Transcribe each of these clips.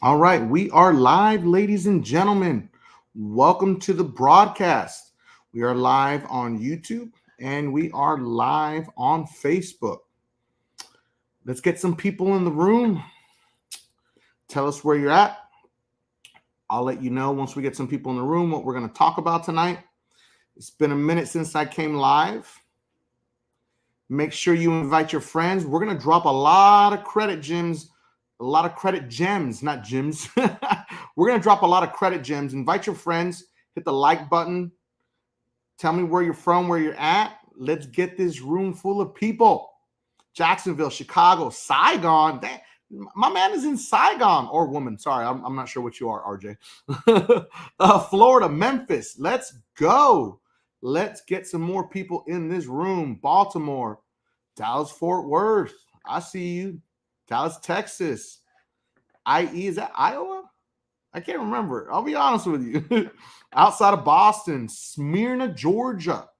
All right, we are live, ladies and gentlemen. Welcome to the broadcast. We are live on YouTube and we are live on Facebook. Let's get some people in the room. Tell us where you're at. I'll let you know once we get some people in the room what we're going to talk about tonight. It's been a minute since I came live. Make sure you invite your friends. We're going to drop a lot of credit gems, not gems. We're going to drop a lot of credit gems. Invite your friends, hit the like button. Tell me where you're from, where you're at. Let's get this room full of people. Jacksonville, Chicago, Saigon. My man is in Saigon, or woman. Sorry, I'm not sure what you are, RJ. Florida, Memphis. Let's go. Let's get some more people in this room. Baltimore, Dallas, Fort Worth. I see you. Dallas, Texas. IE, is that Iowa? I can't remember. I'll be honest with you. Outside of Boston, Smyrna, Georgia.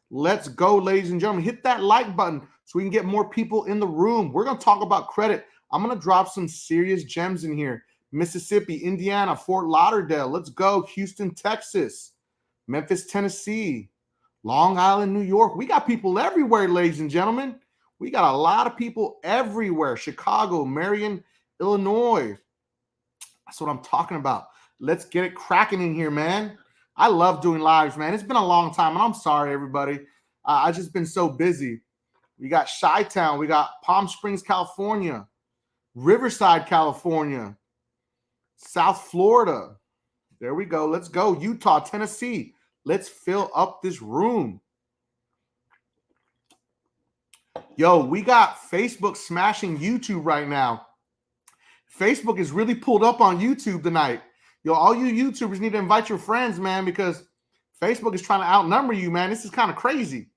Let's go, ladies and gentlemen. Hit that like button so we can get more people in the room. We're going to talk about credit. I'm going to drop some serious gems in here. Mississippi, Indiana, Fort Lauderdale. Let's go. Houston, Texas. Memphis, Tennessee. Long Island, New York. We got people everywhere, ladies and gentlemen. We got a lot of people everywhere. Chicago, Marion, Illinois. That's what I'm talking about. Let's get it cracking in here, man. I love doing lives, man. It's been a long time, and I'm sorry, everybody. I've just been so busy. We got Chi-Town. We got Palm Springs, California. Riverside, California. South Florida. There we go. Let's go. Utah, Tennessee. Let's fill up this room. Yo, we got Facebook smashing YouTube right now. Facebook is really pulled up on YouTube tonight. Yo, all you YouTubers need to invite your friends, man, because Facebook is trying to outnumber you, man. This is kind of crazy.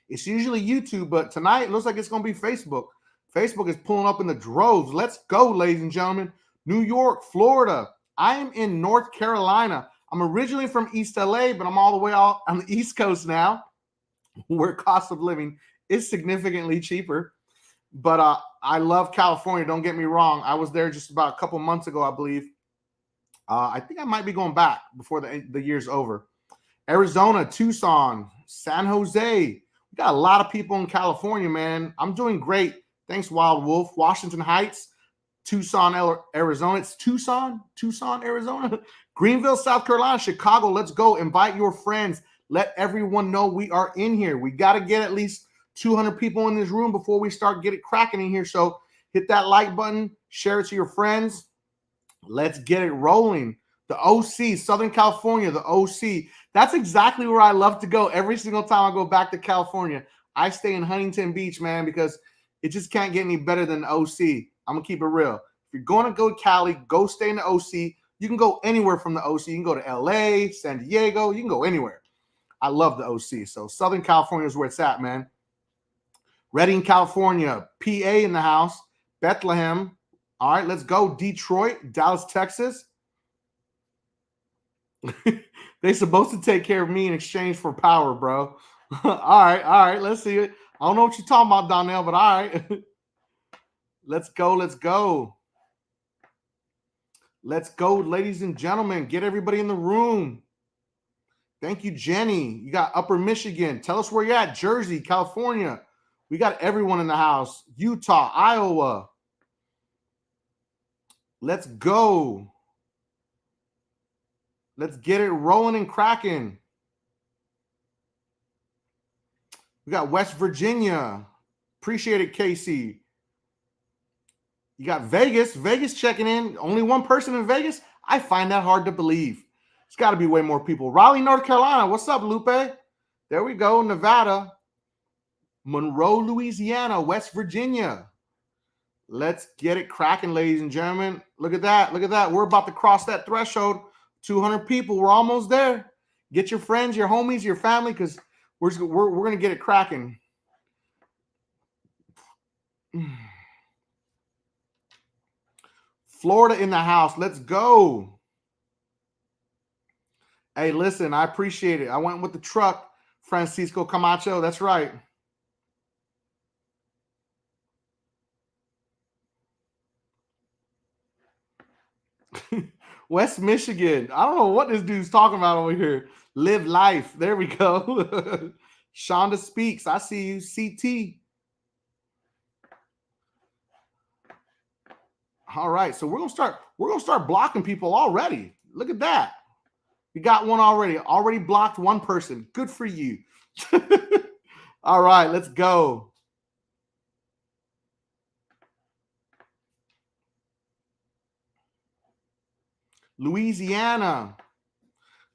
It's usually YouTube, but tonight it looks like it's going to be Facebook. Facebook is pulling up in the droves. Let's go, ladies and gentlemen. New York, Florida. I am in North Carolina. I'm originally from East LA, but I'm all the way out on the East Coast now, where cost of living is significantly cheaper. But I love California. Don't get me wrong. I was there just about a couple months ago, I believe. I think I might be going back before the year's over. Arizona, Tucson, San Jose. We got a lot of people in California, man. I'm doing great. Thanks, Wild Wolf. Washington Heights, Tucson, Arizona. It's Tucson, Arizona. Greenville, South Carolina, Chicago. Let's go. Invite your friends. Let everyone know we are in here. We got to get at least 200 people in this room before we start getting cracking in here. So hit that like button, share it to your friends. Let's get it rolling. The OC, Southern California, the OC. That's exactly where I love to go every single time I go back to California. I stay in Huntington Beach, man, because it just can't get any better than the OC. I'm going to keep it real. If you're going to go to Cali, go stay in the OC. You can go anywhere from the OC. You can go to LA, San Diego. You can go anywhere. I love the OC. So Southern California is where it's at, man. Redding, California, PA in the house, Bethlehem. All right, let's go. Detroit, Dallas, Texas. They're supposed to take care of me in exchange for power, bro. All right, let's see it. I don't know what you're talking about, Donnell, but all right. Let's go. Let's go, ladies and gentlemen. Get everybody in the room. Thank you, Jenny. You got Upper Michigan. Tell us where you're at. Jersey, California. We got everyone in the house. Utah, Iowa. Let's go. Let's get it rolling and cracking. We got West Virginia. Appreciate it, Casey. You got Vegas. Vegas checking in. Only one person in Vegas? I find that hard to believe. It's got to be way more people. Raleigh, North Carolina. What's up, Lupe? There we go. Nevada. Monroe, Louisiana. West Virginia. Let's get it cracking, ladies and gentlemen. Look at that. Look at that. We're about to cross that threshold. 200 people. We're almost there. Get your friends, your homies, your family, because we're going to get it cracking. Florida in the house. Let's go. Hey, listen, I appreciate it. I went with the truck, Francisco Camacho. That's right. West Michigan. I don't know what this dude's talking about over here. Live life. There we go. Shonda Speaks. I see you. CT. All right. So we're gonna start blocking people already. Look at that. We got one already. Already blocked one person. Good for you. All right, let's go. Louisiana.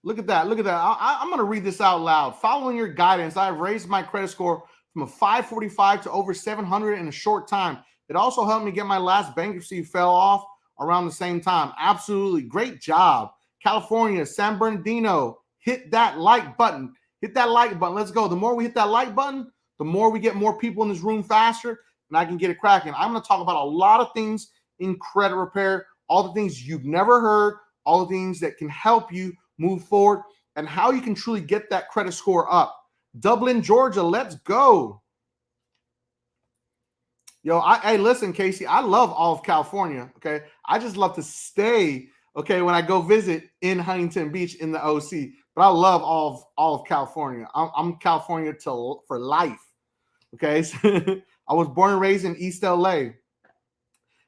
Look at that. Look at that. I'm going to read this out loud. Following your guidance, I have raised my credit score from a 545 to over 700 in a short time. It also helped me get my last bankruptcy fell off around the same time. Absolutely. Great job. California, San Bernardino, hit that like button. Hit that like button. Let's go. The more we hit that like button, the more we get more people in this room faster, and I can get it cracking. I'm going to talk about a lot of things in credit repair, all the things you've never heard, all the things that can help you move forward, and how you can truly get that credit score up. Dublin, Georgia, let's go. Yo, hey, listen, Casey, I love all of California, okay? I just love to stay, okay, when I go visit in Huntington Beach in the OC. But I love all of California. I'm California for life, okay? I was born and raised in East LA.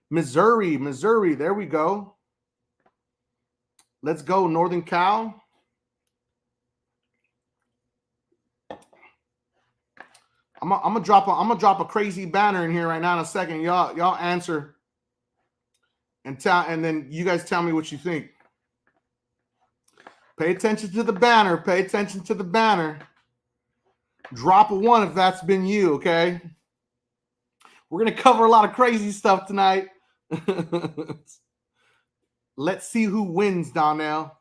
Missouri, there we go. Let's go, Northern Cal. I'm gonna drop a crazy banner in here right now in a second. Y'all answer and then you guys tell me what you think. Pay attention to the banner. Pay attention to the banner. Drop a 1 if that's been you, okay? We're gonna cover a lot of crazy stuff tonight. Let's see who wins, Donnell.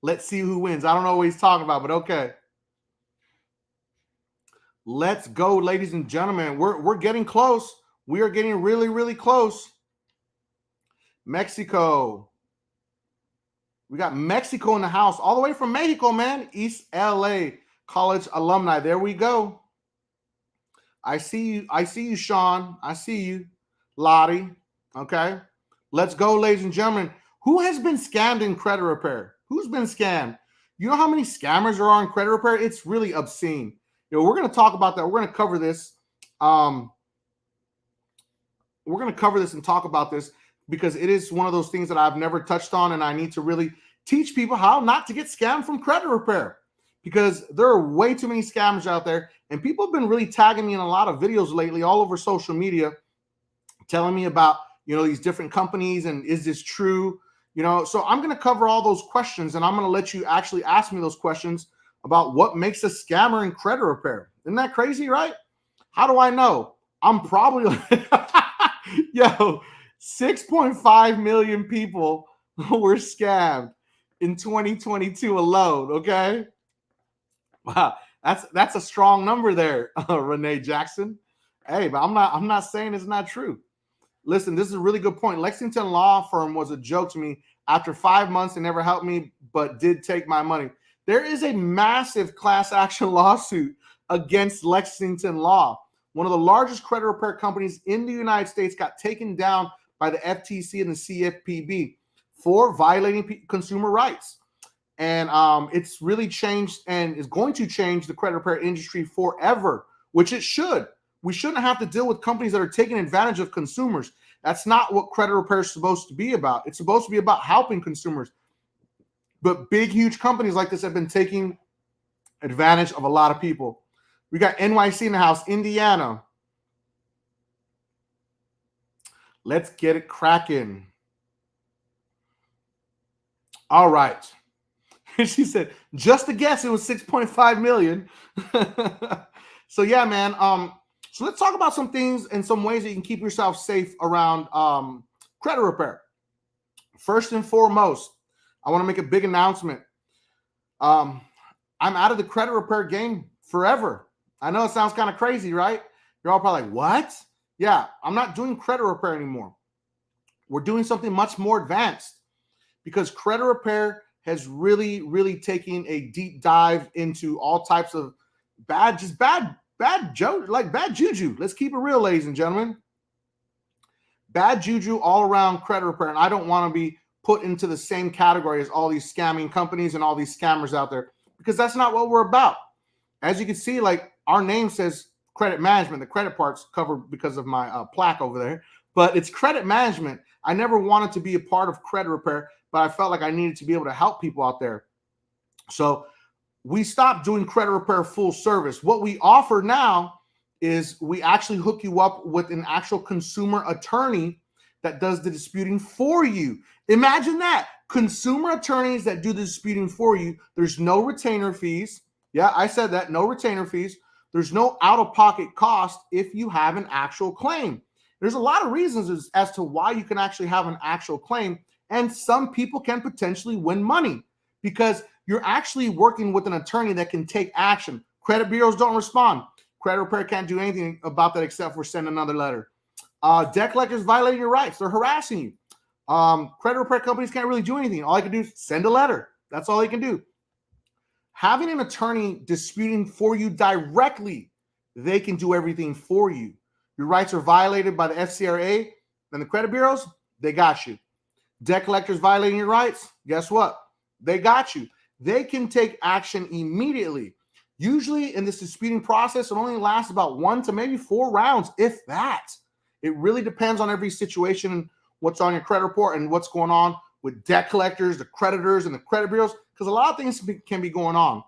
Let's see who wins. I don't know what he's talking about, but okay. Let's go, ladies and gentlemen. We're getting close. We are getting really, really close. Mexico. We got Mexico in the house, all the way from Mexico, man. East LA College alumni. There we go. I see you, Sean. I see you, Lottie. Okay. Let's go, ladies and gentlemen. Who has been scammed in credit repair? Who's been scammed? You know how many scammers are on credit repair? It's really obscene. We're going to talk about that. We're going to cover this. We're going to cover this and talk about this because it is one of those things that I've never touched on, and I need to really teach people how not to get scammed from credit repair because there are way too many scammers out there, and people have been really tagging me in a lot of videos lately all over social media telling me about, these different companies and is this true? So I'm going to cover all those questions, and I'm going to let you actually ask me those questions about what makes a scammer in credit repair. Isn't that crazy, right? How do I know? I'm probably like, 6.5 million people were scammed in 2022 alone, okay? Wow, that's a strong number there, Renee Jackson. Hey, but I'm not saying it's not true. Listen, this is a really good point. Lexington Law Firm was a joke to me. After 5 months, they never helped me, but did take my money. There is a massive class action lawsuit against Lexington Law. One of the largest credit repair companies in the United States got taken down by the FTC and the CFPB for violating consumer rights. And it's really changed and is going to change the credit repair industry forever, which it should. We shouldn't have to deal with companies that are taking advantage of consumers. That's not what credit repair is supposed to be about. It's supposed to be about helping consumers. But big, huge companies like this have been taking advantage of a lot of people. We got NYC in the house, Indiana. Let's get it cracking. All right. She said, just a guess, it was 6.5 million. So yeah, man. So let's talk about some things and some ways that you can keep yourself safe around credit repair. First and foremost, I want to make a big announcement. I'm out of the credit repair game forever. I know it sounds kind of crazy, right? You're all probably like, what? Yeah, I'm not doing credit repair anymore. We're doing something much more advanced because credit repair has really, really taken a deep dive into all types of bad juju. Let's keep it real, ladies and gentlemen. Bad juju all around credit repair. And I don't want to be put into the same category as all these scamming companies and all these scammers out there, because that's not what we're about. As you can see, like our name says credit management. The credit part's covered because of my plaque over there, but it's credit management. I never wanted to be a part of credit repair, but I felt like I needed to be able to help people out there. So we stopped doing credit repair full service. What we offer now is we actually hook you up with an actual consumer attorney that does the disputing for you. Imagine that. Consumer attorneys that do the disputing for you. There's no retainer fees. Yeah, I said that. No retainer fees. There's no out-of-pocket cost if you have an actual claim. There's a lot of reasons as to why you can actually have an actual claim, and some people can potentially win money because you're actually working with an attorney that can take action. Credit bureaus don't respond. Credit repair can't do anything about that except for send another letter. Debt collectors violating your rights. They're harassing you. Credit repair companies can't really do anything. All they can do is send a letter. That's all they can do. Having an attorney disputing for you directly, they can do everything for you. Your rights are violated by the FCRA and the credit bureaus, they got you. Debt collectors violating your rights, guess what? They got you. They can take action immediately. Usually in this disputing process, it only lasts about 1 to maybe 4 rounds, if that. It really depends on every situation and what's on your credit report and what's going on with debt collectors, the creditors, and the credit bureaus, because a lot of things can be going on.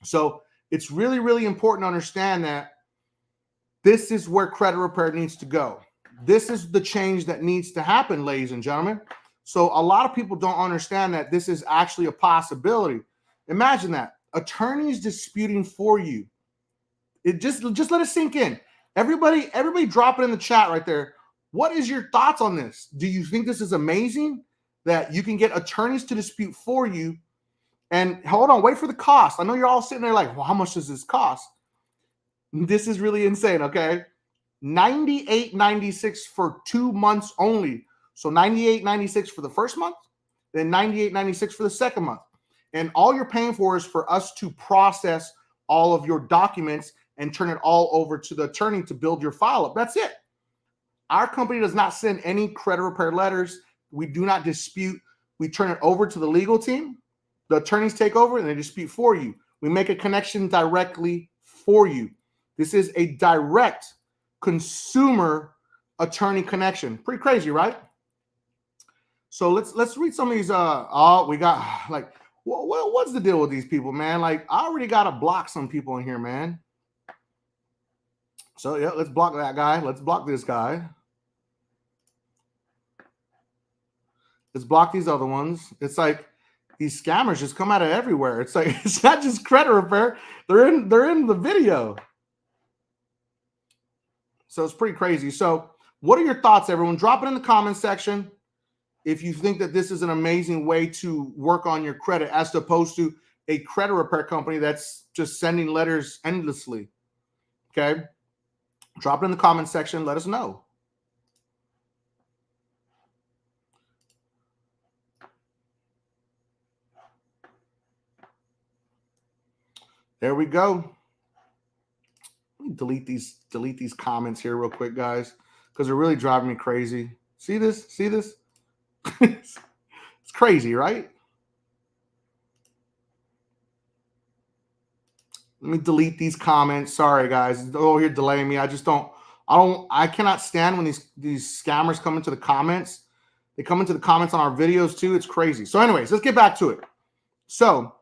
So it's really, really important to understand that this is where credit repair needs to go. This is the change that needs to happen, ladies and gentlemen. So a lot of people don't understand that this is actually a possibility. Imagine that. Attorneys disputing for you. It just let it sink in. Everybody drop it in the chat right there. What is your thoughts on this? Do you think this is amazing that you can get attorneys to dispute for you? And hold on, wait for the cost. I know you're all sitting there like, well, how much does this cost? This is really insane, okay? $98.96 for 2 months only. So $98.96 for the first month, then $98.96 for the second month. And all you're paying for is for us to process all of your documents and turn it all over to the attorney to build your file up. That's it. Our company does not send any credit repair letters. We do not dispute. We turn it over to the legal team. The attorneys take over and they dispute for you. We make a connection directly for you. This is a direct consumer attorney connection. Pretty crazy, right? So let's read some of these. We got like, what's the deal with these people, man? Like, I already got to block some people in here, man. So yeah, let's block that guy. Let's block this guy. Let's block these other ones. It's like these scammers just come out of everywhere. It's like it's not just credit repair. They're in the video. So it's pretty crazy. So what are your thoughts, everyone? Drop it in the comment section if you think that this is an amazing way to work on your credit as opposed to a credit repair company that's just sending letters endlessly. Okay? Drop it in the comment section. Let us know. There we go. Let me delete these comments here real quick, guys, because they're really driving me crazy. See this? See this? It's crazy, right? Let me delete these comments. Sorry, guys. Oh, you're delaying me. I cannot stand when these scammers come into the comments. They come into the comments on our videos too. It's crazy. So anyways, let's get back to it. So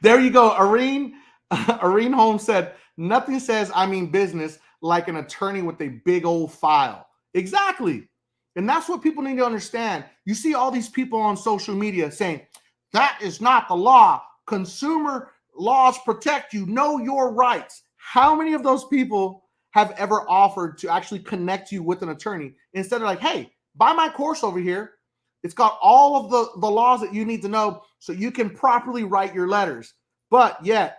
there you go. Irene Holmes said, nothing says I mean business like an attorney with a big old file. Exactly. And that's what people need to understand. You see all these people on social media saying, that is not the law. Consumer laws protect you. Know your rights. How many of those people have ever offered to actually connect you with an attorney instead of like, hey, buy my course over here. It's got all of the laws that you need to know so you can properly write your letters. But yet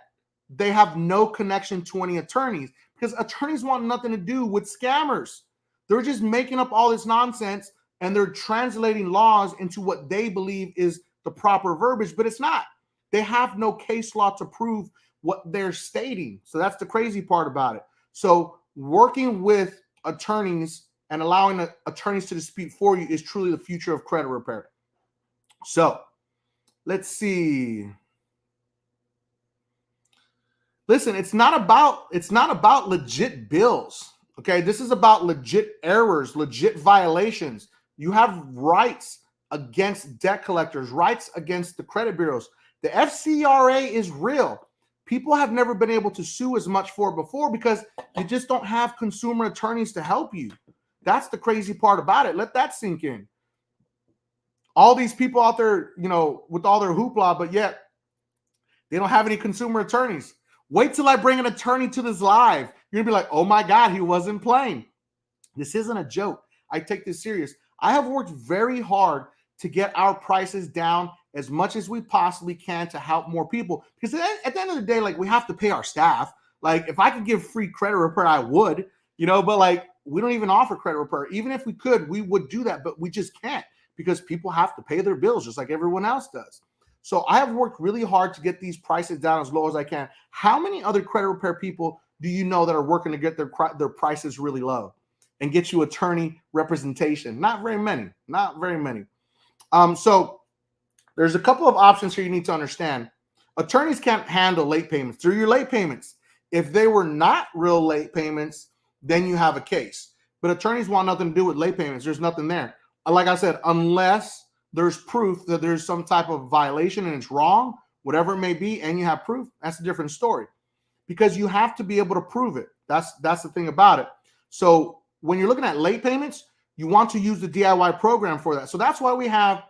they have no connection to any attorneys because attorneys want nothing to do with scammers. They're just making up all this nonsense and they're translating laws into what they believe is the proper verbiage, but it's not. They have no case law to prove what they're stating. So that's the crazy part about it. So working with attorneys and allowing attorneys to dispute for you is truly the future of credit repair. So let's see. Listen, it's not about legit bills. Okay, this is about legit errors, legit violations. You have rights against debt collectors, rights against the credit bureaus. The FCRA is real. People have never been able to sue as much for it before because you just don't have consumer attorneys to help you. That's the crazy part about it. Let that sink in. All these people out there, with all their hoopla, but yet they don't have any consumer attorneys. Wait till I bring an attorney to this live. You're going to be like, oh my God, he wasn't playing. This isn't a joke. I take this serious. I have worked very hard to get our prices down as much as we possibly can to help more people. Because at the end of the day, we have to pay our staff. If I could give free credit repair, I would, but we don't even offer credit repair. Even if we could, we would do that, but we just can't because people have to pay their bills just like everyone else does. So I have worked really hard to get these prices down as low as I can. How many other credit repair people do you know that are working to get their prices really low and get you attorney representation? Not very many. So there's a couple of options here you need to understand. Attorneys can't handle late payments. Through your late payments, if they were not real late payments, then you have a case. But attorneys want nothing to do with late payments. There's nothing there. Like I said, unless there's proof that there's some type of violation and it's wrong, whatever it may be, and you have proof, that's a different story. Because you have to be able to prove it. That's the thing about it. So when you're looking at late payments, you want to use the DIY program for that. So that's why we have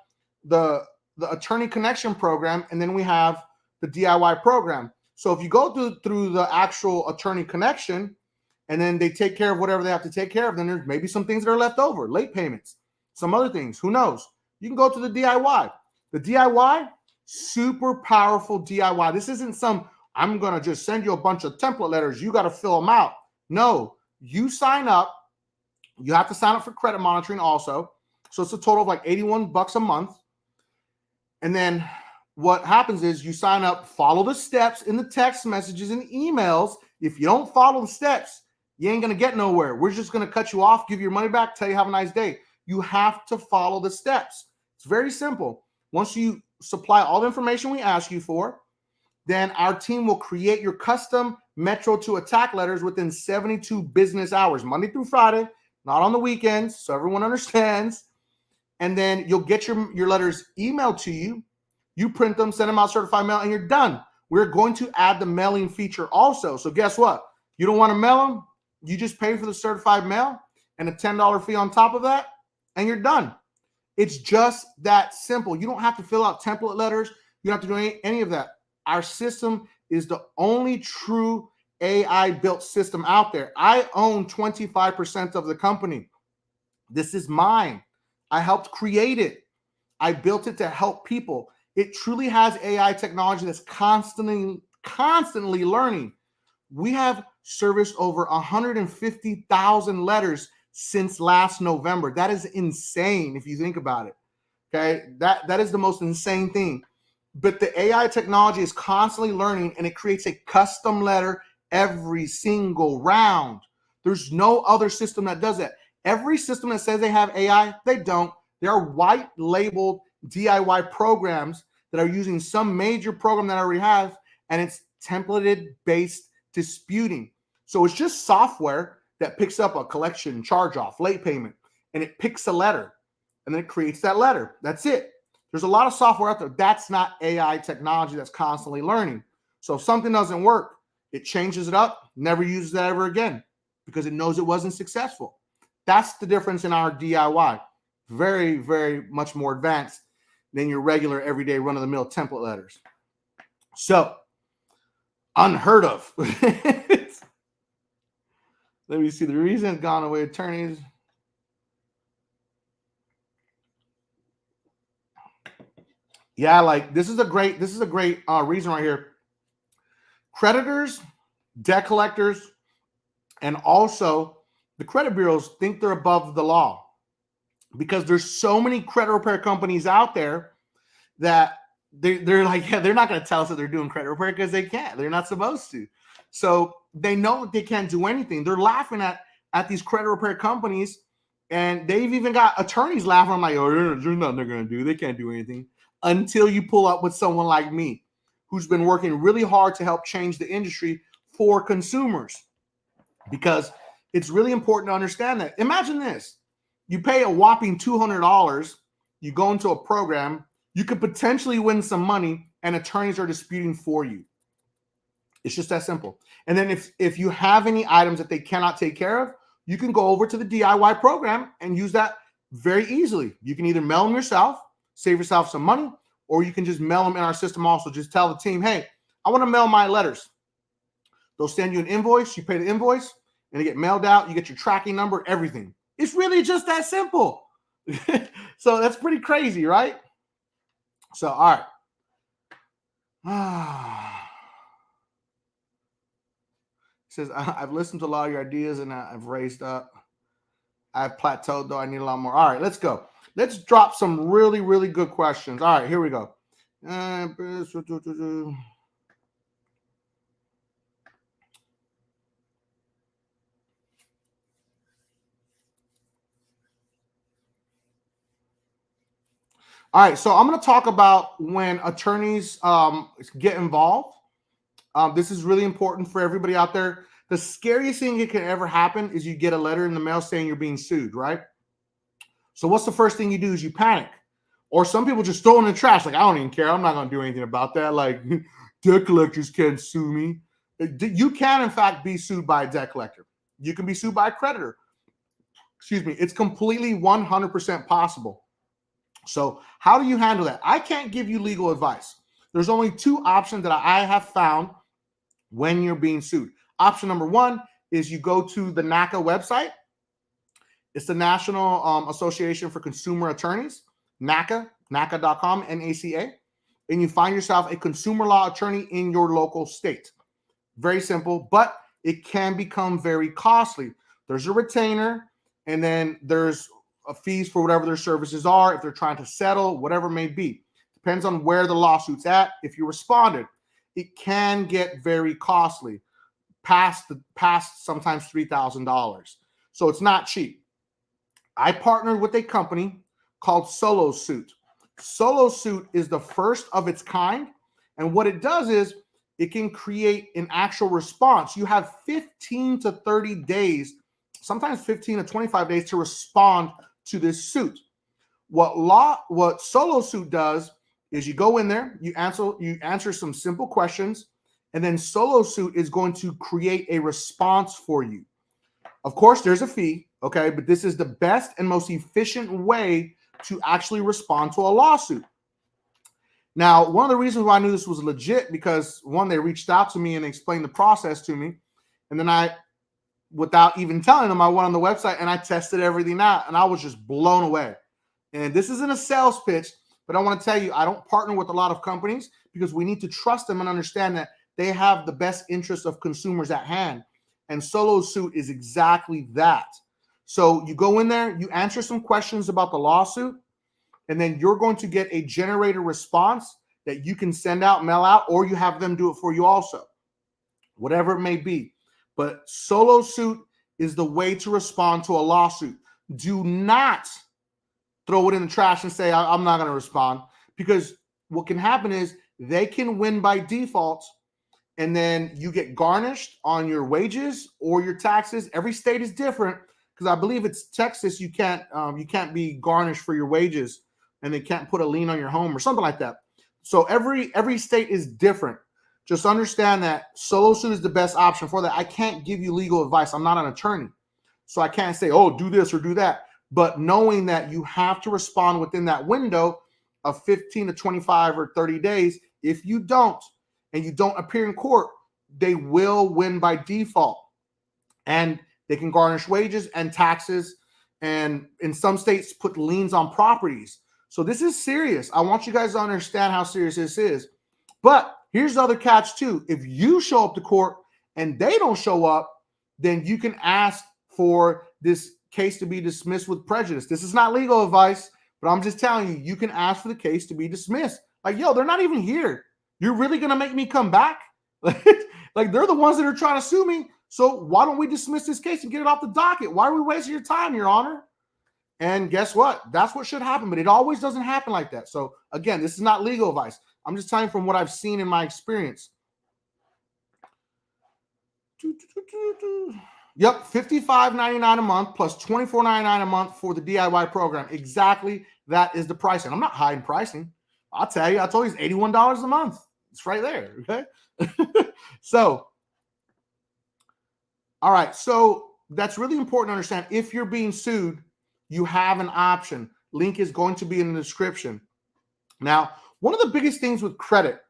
the attorney connection program, and then we have the DIY program. So if you go through the actual attorney connection, and then they take care of whatever they have to take care of, then there's maybe some things that are left over, late payments, some other things, who knows? You can go to the DIY. The DIY, super powerful DIY. This isn't I'm going to just send you a bunch of template letters. You got to fill them out. No, you sign up. You have to sign up for credit monitoring also. So it's a total of $81 a month. And then what happens is you sign up, follow the steps in the text messages and emails. If you don't follow the steps, you ain't going to get nowhere. We're just going to cut you off, give you your money back, tell you have a nice day. You have to follow the steps. It's very simple. Once you supply all the information we ask you for, then our team will create your custom Metro to attack letters within 72 business hours, Monday through Friday, not on the weekends, so everyone understands. And then you'll get your letters emailed to you. You print them, send them out certified mail, and you're done. We're going to add the mailing feature also. So guess what? You don't want to mail them. You just pay for the certified mail and a $10 fee on top of that, and you're done. It's just that simple. You don't have to fill out template letters. You don't have to do any of that. Our system is the only true AI-built system out there. I own 25% of the company. This is mine. I helped create it. I built it to help people. It truly has AI technology that's constantly learning. We have serviced over 150,000 letters since last November. That is insane if you think about it. Okay, that is the most insane thing. But the AI technology is constantly learning, and it creates a custom letter every single round. There's no other system that does that. Every system that says they have AI, they don't. They are white labeled DIY programs that are using some major program that I already have, and it's templated based disputing. So it's just software that picks up a collection, charge off, late payment, and it picks a letter, and then it creates that letter. That's it. There's a lot of software out there. That's not AI technology that's constantly learning. So if something doesn't work, it changes it up, never uses that ever again because it knows it wasn't successful. That's the difference in our DIY. Very, very much more advanced than your regular everyday run-of-the-mill template letters. So, unheard of. Let me see the reason. Gone away attorneys. Yeah, like this is a great reason right here. Creditors, debt collectors, and also the credit bureaus think they're above the law because there's so many credit repair companies out there that they're like, yeah, they're not going to tell us that they're doing credit repair because they can't. They're not supposed to. So they know that they can't do anything. They're laughing at these credit repair companies And they've even got attorneys laughing. I'm like, oh, there's nothing they're going to do. They can't do anything until you pull up with someone like me who's been working really hard to help change the industry for consumers. Because it's really important to understand that. Imagine this. You pay a whopping $200. You go into a program. You could potentially win some money, and attorneys are disputing for you. It's just that simple. And then if you have any items that they cannot take care of, you can go over to the DIY program and use that very easily. You can either mail them yourself, save yourself some money, or you can just mail them in our system also. Just tell the team, hey, I want to mail my letters. They'll send you an invoice. You pay the invoice, and they get mailed out. You get your tracking number, everything. It's really just that simple. So that's pretty crazy, right? So, all right. Says, I've listened to a lot of your ideas and I've raised up. I've plateaued, though. I need a lot more. All right, let's go. Let's drop some really, really good questions. All right, here we go. All right, so I'm going to talk about when attorneys get involved. This is really important for everybody out there. The scariest thing that can ever happen is you get a letter in the mail saying you're being sued, right? So what's the first thing you do is you panic. Or some people just throw it in the trash. Like, I don't even care. I'm not going to do anything about that. Like, debt collectors can't sue me. You can, in fact, be sued by a debt collector. You can be sued by a creditor. Excuse me. It's completely 100% possible. So how do you handle that? I can't give you legal advice. There's only two options that I have found when you're being sued. Option number one is you go to the NACA website. It's the National Association for Consumer Attorneys, NACA, NACA.com, NACA, and you find yourself a consumer law attorney in your local state. Very simple, but it can become very costly. There's a retainer, and then there's fees for whatever their services are, if they're trying to settle, whatever it may be. Depends on where the lawsuit's at. If you responded, it can get very costly, past sometimes $3,000. So it's not cheap. I partnered with a company called Solo Suit. Solo Suit is the first of its kind. And what it does is it can create an actual response. You have 15 to 30 days, sometimes 15 to 25 days to respond to this suit. What Solo Suit does is you go in there, you answer some simple questions, and then Solo Suit is going to create a response for you. Of course, there's a fee, okay, but this is the best and most efficient way to actually respond to a lawsuit. Now, one of the reasons why I knew this was legit, because one, they reached out to me and explained the process to me, and then without even telling them, I went on the website and I tested everything out, and I was just blown away. And this isn't a sales pitch, but I want to tell you, I don't partner with a lot of companies because we need to trust them and understand that they have the best interests of consumers at hand. And Solo Suit is exactly that. So you go in there, you answer some questions about the lawsuit, and then you're going to get a generated response that you can send out, mail out, or you have them do it for you also, whatever it may be. But Solo Suit is the way to respond to a lawsuit. Do not throw it in the trash and say, I'm not going to respond, because what can happen is they can win by default, and then you get garnished on your wages or your taxes. Every state is different, because I believe it's Texas. You can't be garnished for your wages, and they can't put a lien on your home or something like that. So every state is different. Just understand that Solo Suit is the best option for that. I can't give you legal advice. I'm not an attorney, so I can't say, oh, do this or do that. But knowing that you have to respond within that window of 15 to 25 or 30 days, if you don't, and you don't appear in court, they will win by default. And they can garnish wages and taxes, and in some states put liens on properties. So this is serious. I want you guys to understand how serious this is. But here's the other catch too. If you show up to court and they don't show up, then you can ask for this case to be dismissed with prejudice. This is not legal advice, but I'm just telling you, you can ask for the case to be dismissed. Like, yo, they're not even here. You're really going to make me come back? Like, they're the ones that are trying to sue me. So why don't we dismiss this case and get it off the docket? Why are we wasting your time, Your Honor? And guess what? That's what should happen, but it always doesn't happen like that. So again, this is not legal advice. I'm just telling you from what I've seen in my experience. Yep, $55.99 a month plus $24.99 a month for the DIY program. Exactly, that is the pricing. I'm not hiding pricing. I'll tell you, I told you it's $81 a month. It's right there, okay? So, all right, so that's really important to understand. If you're being sued, you have an option. Link is going to be in the description. Now, one of the biggest things with credit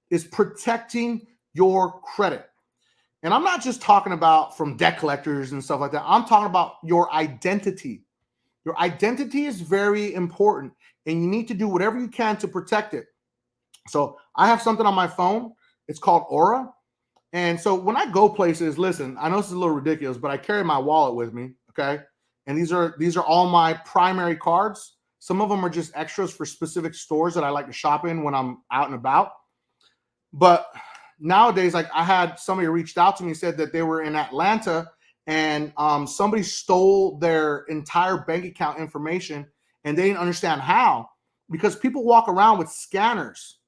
is protecting your credit. And I'm not just talking about from debt collectors and stuff like that. I'm talking about your identity. Your identity is very important, and you need to do whatever you can to protect it. So I have something on my phone. It's called Aura. And so when I go places, listen, I know this is a little ridiculous, but I carry my wallet with me, okay? And these are all my primary cards. Some of them are just extras for specific stores that I like to shop in when I'm out and about. But nowadays, like I had somebody reached out to me and said that they were in Atlanta and somebody stole their entire bank account information and they didn't understand how, because people walk around with scanners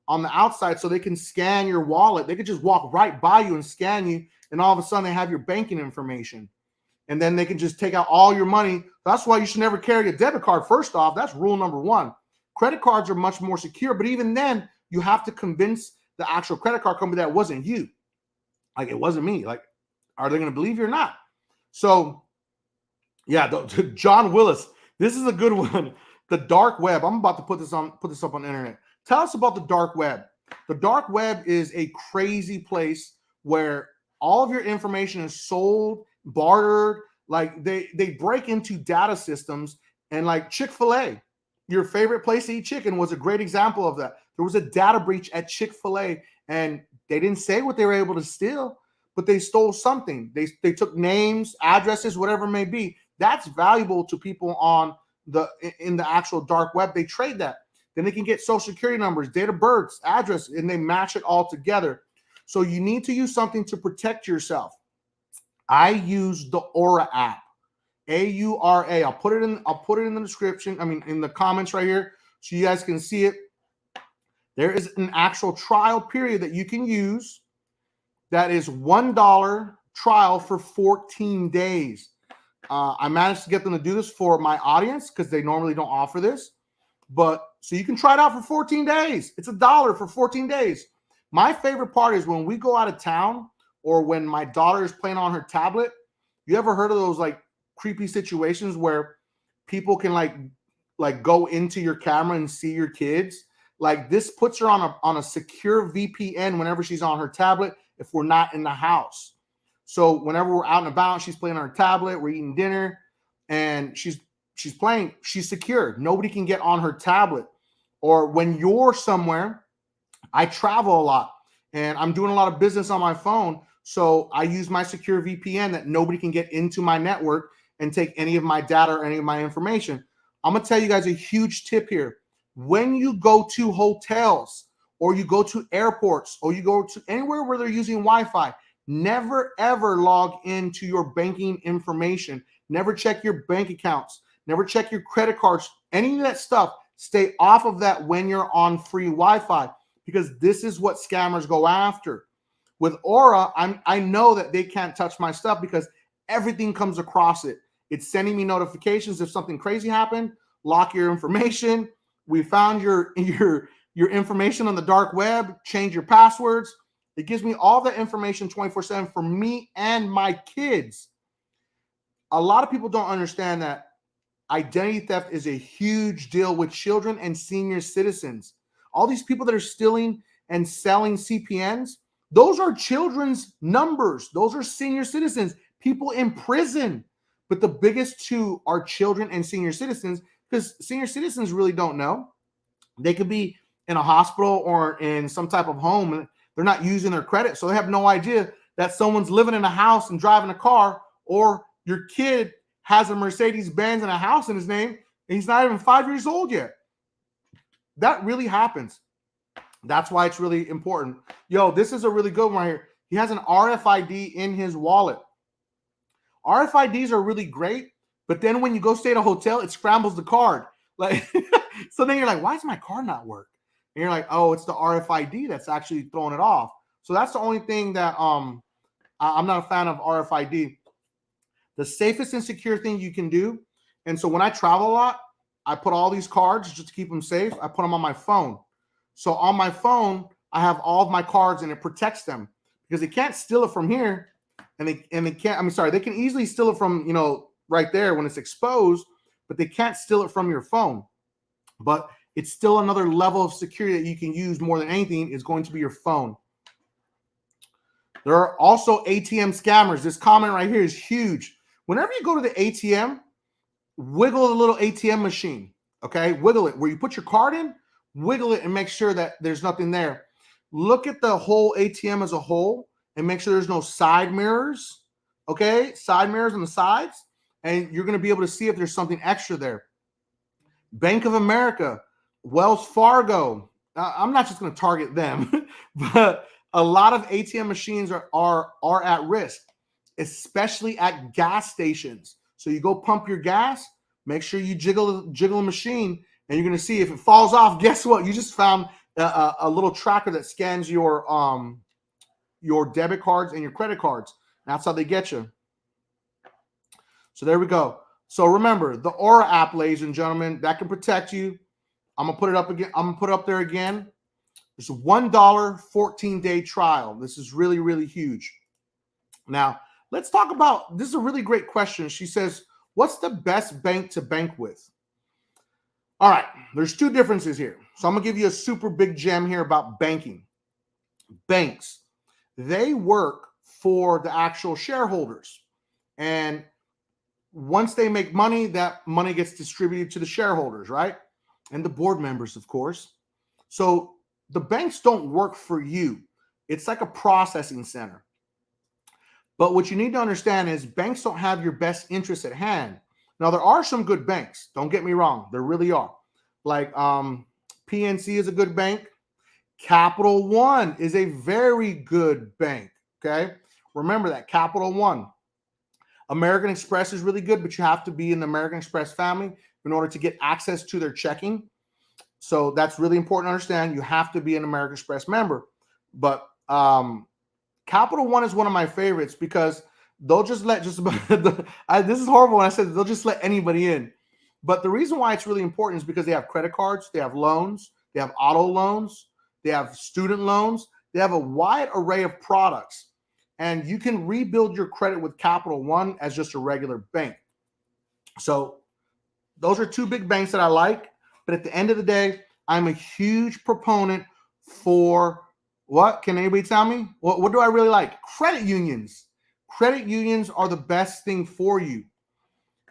on the outside so they can scan your wallet. They could just walk right by you and scan you, and all of a sudden they have your banking information. And then they can just take out all your money. That's why you should never carry a debit card. First off, that's rule number one. Credit cards are much more secure, but even then, you have to convince the actual credit card company that wasn't you. Like, it wasn't me. Like, are they going to believe you or not? So, yeah, John Willis, this is a good one. The dark web. I'm about to put this up on the internet. Tell us about the dark web. The dark web is a crazy place where all of your information is sold, bartered. Like they break into data systems, and like Chick-fil-A, your favorite place to eat chicken, was a great example of that. There was a data breach at Chick-fil-A, and they didn't say what they were able to steal, but they stole something. They took names, addresses, whatever it may be. That's valuable to people in the actual dark web. They trade that. Then they can get social security numbers, date of births, address, and they match it all together. So you need to use something to protect yourself. I use the Aura app, AURA. I'll put it in the description. I mean, in the comments right here, so you guys can see it. There is an actual trial period that you can use. That is $1 trial for 14 days. I managed to get them to do this for my audience because they normally don't offer this. But so you can try it out for 14 days. It's $1 for 14 days. My favorite part is when we go out of town or when my daughter is playing on her tablet. You ever heard of those like creepy situations where people can like go into your camera and see your kids? Like, this puts her on a secure VPN whenever she's on her tablet if we're not in the house. So whenever we're out and about, she's playing on her tablet, we're eating dinner, and she's playing, she's secure. Nobody can get on her tablet. Or when you're somewhere, I travel a lot and I'm doing a lot of business on my phone. So I use my secure VPN that nobody can get into my network and take any of my data or any of my information. I'm going to tell you guys a huge tip here. When you go to hotels or you go to airports or you go to anywhere where they're using Wi-Fi, never ever log into your banking information. Never check your bank accounts. Never check your credit cards. Any of that stuff, stay off of that when you're on free Wi-Fi, because this is what scammers go after. With Aura, I know that they can't touch my stuff because everything comes across it. It's sending me notifications if something crazy happened. Lock your information. We found your information on the dark web. Change your passwords. It gives me all that information 24/7 for me and my kids. A lot of people don't understand that identity theft is a huge deal with children and senior citizens. All these people that are stealing and selling CPNs, those are children's numbers. Those are senior citizens, people in prison. But the biggest two are children and senior citizens, because senior citizens really don't know. They could be in a hospital or in some type of home, and they're not using their credit. So they have no idea that someone's living in a house and driving a car, or your kid has a Mercedes-Benz and a house in his name, and he's not even 5 years old yet. That really happens. That's why it's really important. Yo, this is a really good one right here. He has an RFID in his wallet. RFIDs are really great But then when you go stay at a hotel, it scrambles the card. Like, so then you're like, why does my card not work? And you're like, oh, it's the RFID that's actually throwing it off. So that's the only thing that I'm not a fan of RFID. The safest and secure thing you can do. And so when I travel a lot, I put all these cards just to keep them safe. I put them on my phone. So on my phone, I have all of my cards and it protects them because they can't steal it from here. And they can't, they can easily steal it from, right there when it's exposed, but they can't steal it from your phone. But it's still another level of security that you can use more than anything is going to be your phone. There are also ATM scammers. This comment right here is huge. Whenever you go to the ATM, wiggle the little ATM machine, okay? Wiggle it. Where you put your card in, wiggle it and make sure that there's nothing there. Look at the whole ATM as a whole and make sure there's no side mirrors, okay? Side mirrors on the sides, and you're going to be able to see if there's something extra there. Bank of America, Wells Fargo. I'm not just going to target them, but a lot of ATM machines are at risk, especially at gas stations. So you go pump your gas, make sure you jiggle the machine, and you're going to see if it falls off. Guess what? You just found a little tracker that scans your debit cards and your credit cards. That's how they get you. So there we go. So remember, the Aura app, ladies and gentlemen, that can protect you. I'm gonna put it up again. I'm gonna put it up there again. It's a $1 14-day trial. This is really, really huge. Now, let's talk about, this is a really great question. She says, what's the best bank to bank with? All right, there's two differences here. So I'm gonna give you a super big gem here about banking. Banks, they work for the actual shareholders. And once they make money, that money gets distributed to the shareholders, right? And the board members, of course. So the banks don't work for you. It's like a processing center. But what you need to understand is banks don't have your best interests at hand. Now, there are some good banks. Don't get me wrong. There really are. Like PNC is a good bank. Capital One is a very good bank, okay? Remember that, Capital One. American Express is really good, but you have to be in the American Express family in order to get access to their checking. So that's really important to understand. You have to be an American Express member. But Capital One is one of my favorites because they'll just let this is horrible when I said they'll just let anybody in. But the reason why it's really important is because they have credit cards, they have loans, they have auto loans, they have student loans, they have a wide array of products. And you can rebuild your credit with Capital One as just a regular bank. So those are two big banks that I like. But at the end of the day, I'm a huge proponent for what? Can anybody tell me? What do I really like? Credit unions. Credit unions are the best thing for you.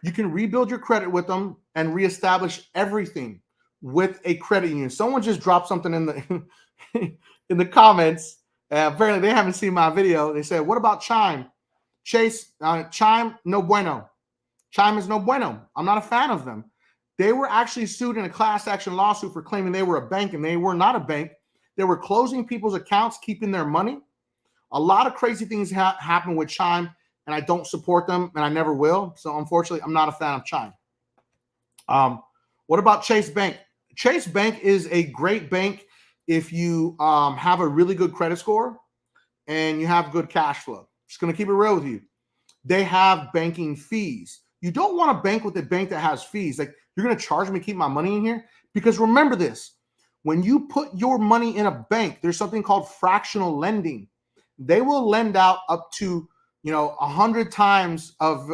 You can rebuild your credit with them and reestablish everything with a credit union. Someone just dropped something in the in the comments. Apparently, they haven't seen my video. They said, what about Chime? Chase, Chime, no bueno. Chime is no bueno. I'm not a fan of them. They were actually sued in a class action lawsuit for claiming they were a bank, and they were not a bank. They were closing people's accounts, keeping their money. A lot of crazy things happen with Chime, and I don't support them, and I never will. So, unfortunately, I'm not a fan of Chime. What about Chase Bank? Chase Bank is a great bank if you have a really good credit score and you have good cash flow. Just going to keep it real with you. They have banking fees. You don't want to bank with a bank that has fees. Like, you're going to charge me to keep my money in here? Because remember this, when you put your money in a bank, there's something called fractional lending. They will lend out up to 100 times of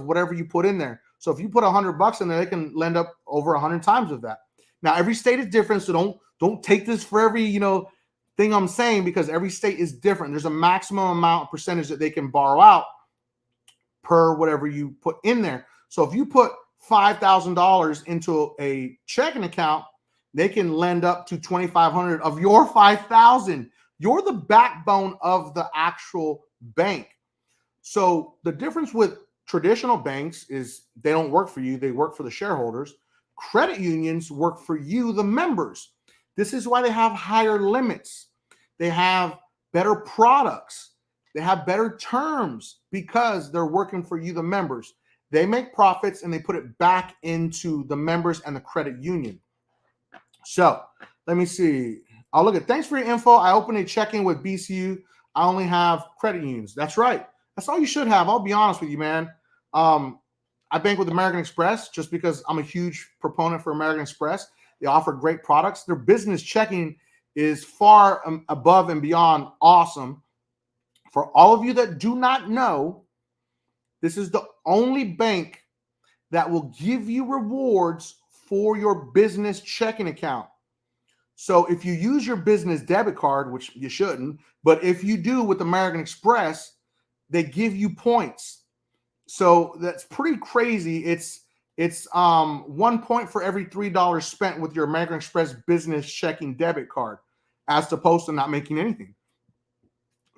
whatever you put in there. So if you put $100 in there, they can lend up over 100 times of that. Now, every state is different, so don't take this for every thing I'm saying, because every state is different. There's a maximum amount of percentage that they can borrow out per whatever you put in there. So if you put $5,000 into a checking account, they can lend up to $2,500 of your $5,000. You're the backbone of the actual bank. So the difference with traditional banks is they don't work for you. They work for the shareholders. Credit unions work for you, the members. This is why they have higher limits. They have better products. They have better terms because they're working for you, the members. They make profits and they put it back into the members and the credit union. So let me see. I'll look at, thanks for your info. I opened a checking with BCU. I only have credit unions. That's right. That's all you should have. I'll be honest with you, man. I bank with American Express just because I'm a huge proponent for American Express. They offer great products. Their business checking is far above and beyond awesome. For all of you that do not know, this is the only bank that will give you rewards for your business checking account. So if you use your business debit card, which you shouldn't, but if you do with American Express, they give you points. So that's pretty crazy. It's 1 point for every $3 spent with your American Express business checking debit card, as opposed to not making anything.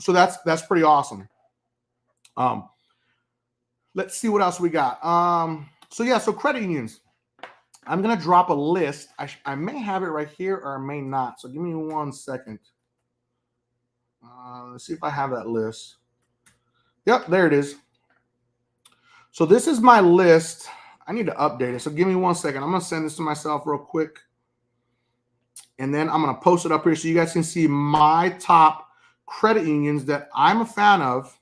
So that's pretty awesome. Let's see what else we got. So credit unions. I'm gonna drop a list. I may have it right here or I may not. So give me 1 second. Let's see if I have that list. Yep, there it is. So this is my list. I need to update it. So give me 1 second. I'm gonna send this to myself real quick. And then I'm gonna post it up here so you guys can see my top credit unions that I'm a fan of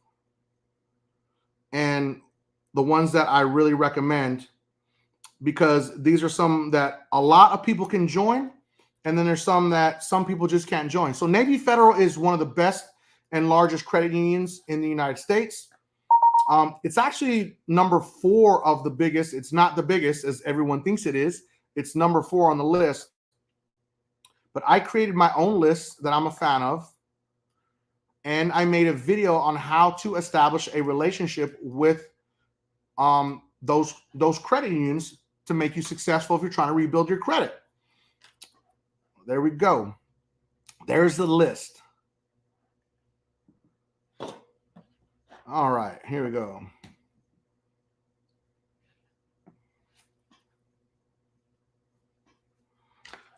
and the ones that I really recommend, because these are some that a lot of people can join, and then there's some that some people just can't join. So Navy Federal is one of the best and largest credit unions in the United States. It's actually number 4 of the biggest. It's not the biggest as everyone thinks it is. It's number 4 on the list. But I created my own list that I'm a fan of, and I made a video on how to establish a relationship with those credit unions to make you successful if you're trying to rebuild your credit. There we go. There's the list. All right, here we go.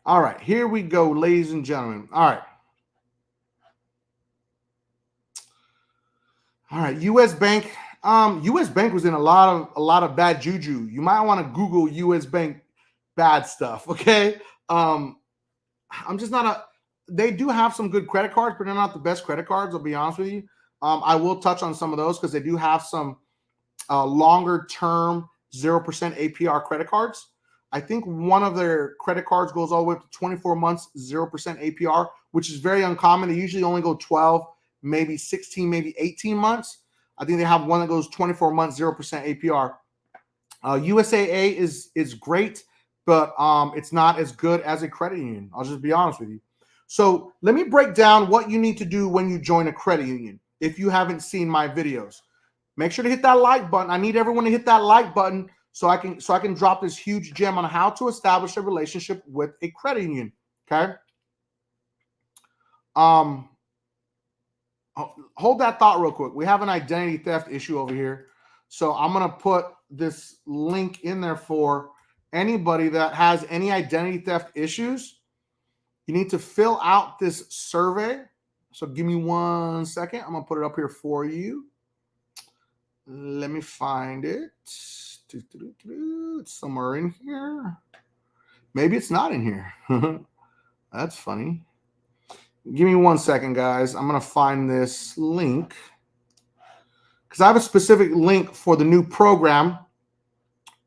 All right, here we go, ladies and gentlemen. All right, U.S. Bank. U.S. Bank was in a lot of bad juju. You might want to Google U.S. Bank bad stuff. Okay. I'm just not they do have some good credit cards, but they're not the best credit cards. I'll be honest with you. I will touch on some of those because they do have some longer term 0% APR credit cards. I think one of their credit cards goes all the way up to 24 months, 0% APR, which is very uncommon. They usually only go 12, maybe 16, maybe 18 months. I think they have one that goes 24 months, 0% APR. USAA is great, but it's not as good as a credit union. I'll just be honest with you. So let me break down what you need to do when you join a credit union. If you haven't seen my videos, make sure to hit that like button. I need everyone to hit that like button so I can drop this huge gem on how to establish a relationship with a credit union. Okay. Hold that thought real quick. We have an identity theft issue over here. So I'm going to put this link in there for anybody that has any identity theft issues. You need to fill out this survey. So give me 1 second. I'm going to put it up here for you. Let me find it. It's somewhere in here. Maybe it's not in here. That's funny. Give me 1 second, guys. I'm going to find this link because I have a specific link for the new program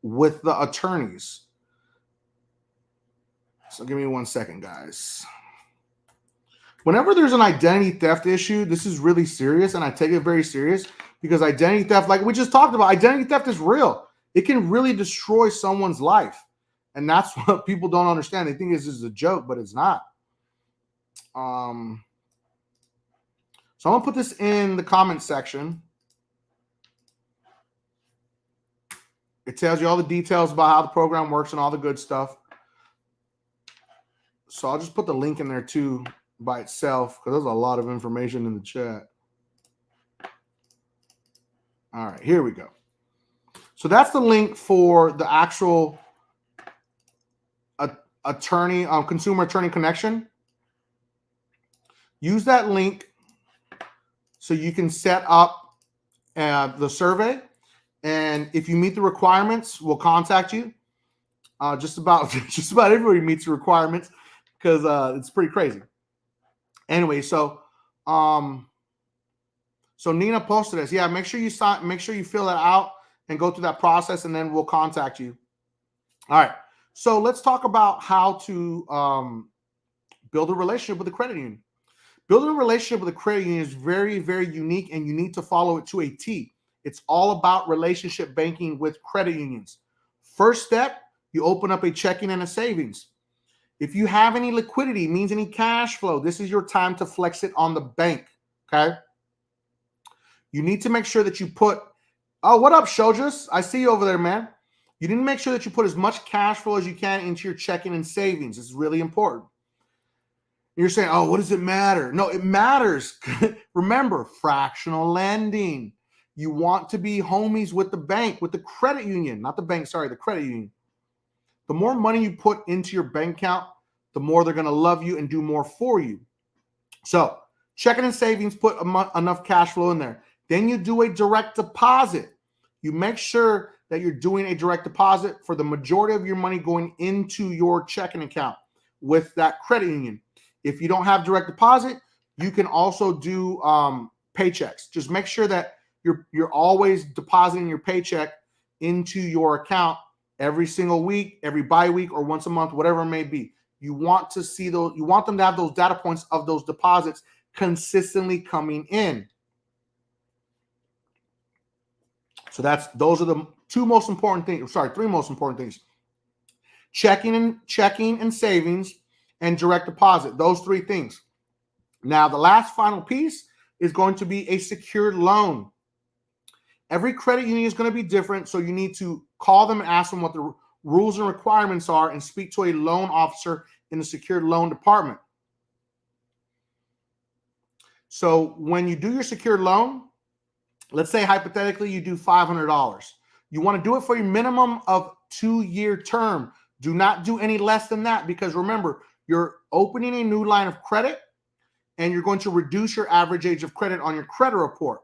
with the attorneys. So give me 1 second, guys. Whenever there's an identity theft issue, this is really serious, and I take it very serious because identity theft, like we just talked about, identity theft is real. It can really destroy someone's life, and that's what people don't understand. They think this is a joke, but it's not. So I'm going to put this in the comment section. It tells you all the details about how the program works and all the good stuff. So I'll just put the link in there too by itself because there's a lot of information in the chat. All right, here we go. So that's the link for the actual attorney, consumer attorney connection. Use that link so you can set up the survey. And And if you meet the requirements, we'll contact you. Just about everybody meets the requirements because it's pretty crazy. Anyway, so Nina posted this. Yeah, make sure you sign, make sure you fill that out and go through that process, and then we'll contact you. All right. So let's talk about how to build a relationship with a credit union. Building a relationship with a credit union is very, very unique, and you need to follow it to a T. It's all about relationship banking with credit unions. First step, you open up a checking and a savings. If you have any liquidity, means any cash flow, this is your time to flex it on the bank, okay? You need to make sure that you put, oh, what up, Shojas? I see you over there, man. You need to make sure that you put as much cash flow as you can into your checking and savings. It's really important. You're saying, oh, what does it matter? No, it matters. Remember, fractional lending. You want to be homies with the bank, with the credit union, not the bank, sorry, the credit union. The more money you put into your bank account, the more they're going to love you and do more for you. So checking and savings, put enough cash flow in there. Then you do a direct deposit. You make sure that you're doing a direct deposit for the majority of your money going into your checking account with that credit union. If you don't have direct deposit, you can also do paychecks. Just make sure that you're always depositing your paycheck into your account every single week, every bi-week, or once a month, whatever it may be. You want to see those, you want them to have those data points of those deposits consistently coming in. So those are the three most important things. Checking and savings and direct deposit, those three things. Now, the last final piece is going to be a secured loan. Every credit union is going to be different, so you need to call them and ask them what the rules and requirements are and speak to a loan officer in the secured loan department. So when you do your secured loan, let's say hypothetically you do $500. You want to do it for a minimum of 2-year term. Do not do any less than that, because remember, you're opening a new line of credit and you're going to reduce your average age of credit on your credit report.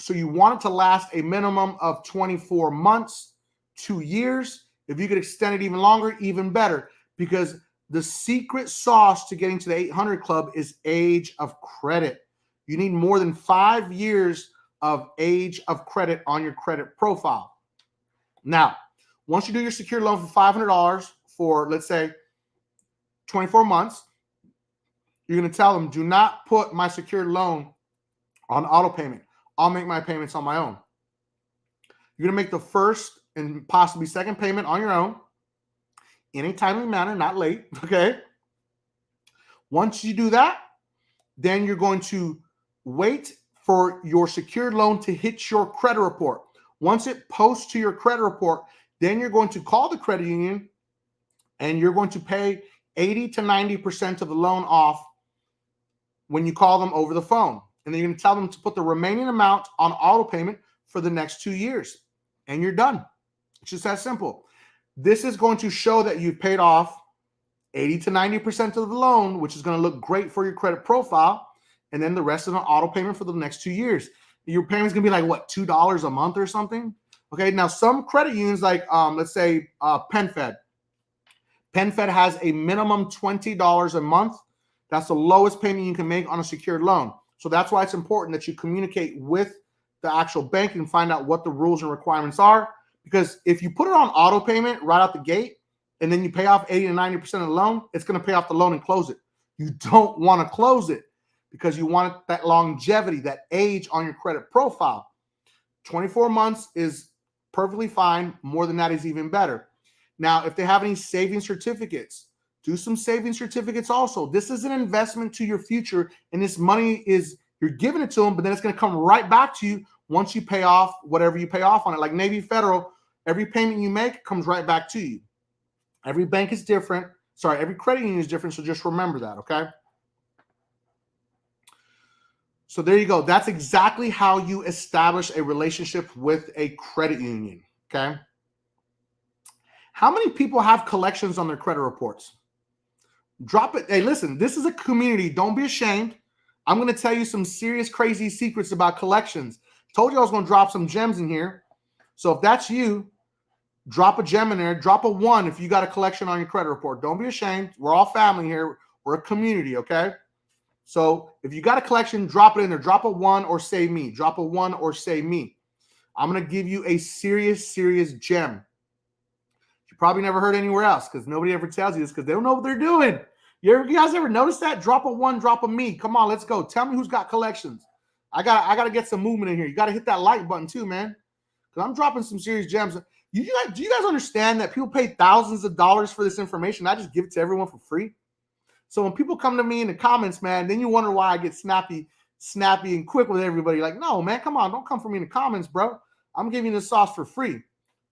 So you want it to last a minimum of 24 months, 2 years. If you could extend it even longer, even better, because the secret sauce to getting to the 800 club is age of credit. You need more than 5 years of age of credit on your credit profile. Now, once you do your secured loan for $500 for, let's say, 24 months, you're going to tell them, do not put my secured loan on auto payment. I'll make my payments on my own. You're going to make the first and possibly second payment on your own in a timely manner, not late, okay? Once you do that, then you're going to wait for your secured loan to hit your credit report. Once it posts to your credit report, then you're going to call the credit union and you're going to pay 80 to 90% of the loan off when you call them over the phone. And then you're going to tell them to put the remaining amount on auto payment for the next 2 years. And you're done. It's just that simple. This is going to show that you've paid off 80 to 90% of the loan, which is going to look great for your credit profile. And then the rest is an auto payment for the next 2 years. Your payment's going to be like, what, $2 a month or something? Okay, now some credit unions like, let's say, PenFed. PenFed has a minimum $20 a month. That's the lowest payment you can make on a secured loan. So that's why it's important that you communicate with the actual bank and find out what the rules and requirements are. Because if you put it on auto payment right out the gate, and then you pay off 80 to 90% of the loan, it's going to pay off the loan and close it. You don't want to close it because you want that longevity, that age on your credit profile. 24 months is perfectly fine. More than that is even better. Now, if they have any savings certificates, do some savings certificates also. This is an investment to your future, and this money is, you're giving it to them, but then it's going to come right back to you once you pay off whatever you pay off on it. Like Navy Federal, every payment you make comes right back to you. Every bank is different. Sorry, every credit union is different, so just remember that, okay? So there you go. That's exactly how you establish a relationship with a credit union, okay? How many people have collections on their credit reports? Drop it. Hey, listen, this is a community. Don't be ashamed. I'm going to tell you some serious, crazy secrets about collections. Told you I was going to drop some gems in here. So if that's you, drop a gem in there, drop a 1 if you got a collection on your credit report. Don't be ashamed. We're all family here. We're a community, okay? So if you got a collection, drop it in there. Drop a 1 or say me. Drop a 1 or say me. I'm going to give you a serious gem. You probably never heard anywhere else because nobody ever tells you this because they don't know what they're doing. You guys ever notice that? Drop a 1, drop a me. Come on, let's go. Tell me who's got collections. I gotta get some movement in here. You got to hit that like button too, man, because I'm dropping some serious gems. Do you guys understand that people pay thousands of dollars for this information? I just give it to everyone for free. So when people come to me in the comments, man, then you wonder why I get snappy and quick with everybody. Like, no, man, come on. Don't come for me in the comments, bro. I'm giving you the sauce for free.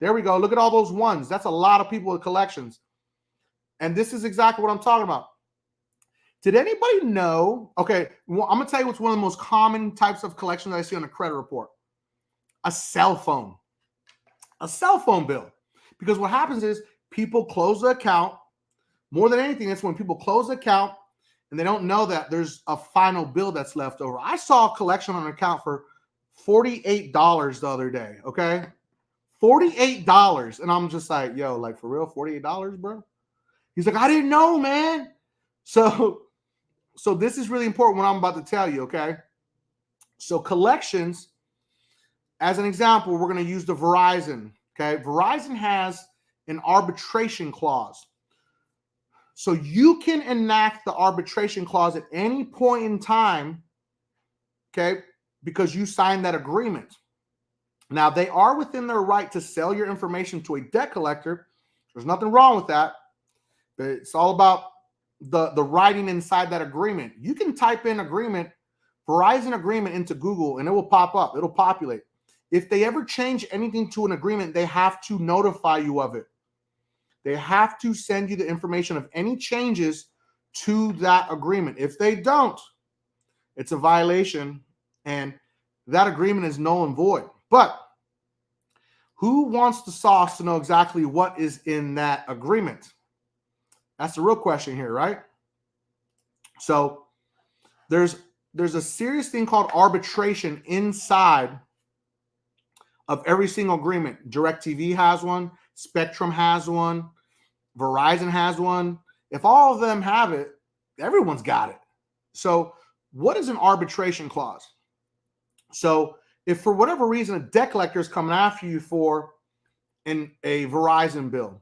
There we go. Look at all those 1s. That's a lot of people with collections. And this is exactly what I'm talking about. Did anybody know? Okay, well, I'm going to tell you what's one of the most common types of collections I see on a credit report. A cell phone. A cell phone bill. Because what happens is people close the account. More than anything, it's when people close the account and they don't know that there's a final bill that's left over. I saw a collection on an account for $48 the other day, okay? $48. And I'm just like, yo, like for real, $48, bro? He's like, I didn't know, man. So this is really important what I'm about to tell you, okay? So collections, as an example, we're going to use the Verizon, okay? Verizon has an arbitration clause. So you can enact the arbitration clause at any point in time, okay, because you signed that agreement. Now, they are within their right to sell your information to a debt collector. There's nothing wrong with that. But it's all about the writing inside that agreement. You can type in agreement, Verizon agreement into Google, and it will pop up. It'll populate. If they ever change anything to an agreement, they have to notify you of it. They have to send you the information of any changes to that agreement. If they don't, it's a violation, and that agreement is null and void. But who wants the sauce to know exactly what is in that agreement? That's the real question here, right? So there's a serious thing called arbitration inside of every single agreement. DirecTV has one. Spectrum has one. Verizon has one. If all of them have it, everyone's got it. So what is an arbitration clause? So if for whatever reason a debt collector is coming after you for a Verizon bill,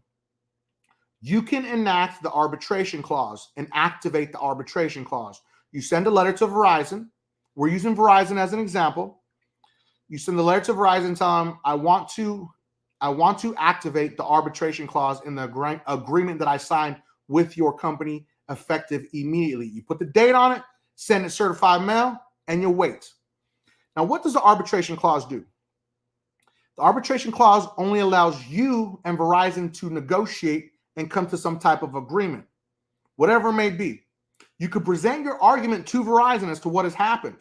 you can enact the arbitration clause and activate the arbitration clause. You send a letter to Verizon. We're using Verizon as an example. You send a letter to Verizon, tell them, I want to activate the arbitration clause in the agreement that I signed with your company effective immediately. You put the date on it, send it certified mail, and you wait. Now, what does the arbitration clause do? The arbitration clause only allows you and Verizon to negotiate and come to some type of agreement, whatever it may be. You could present your argument to Verizon as to what has happened.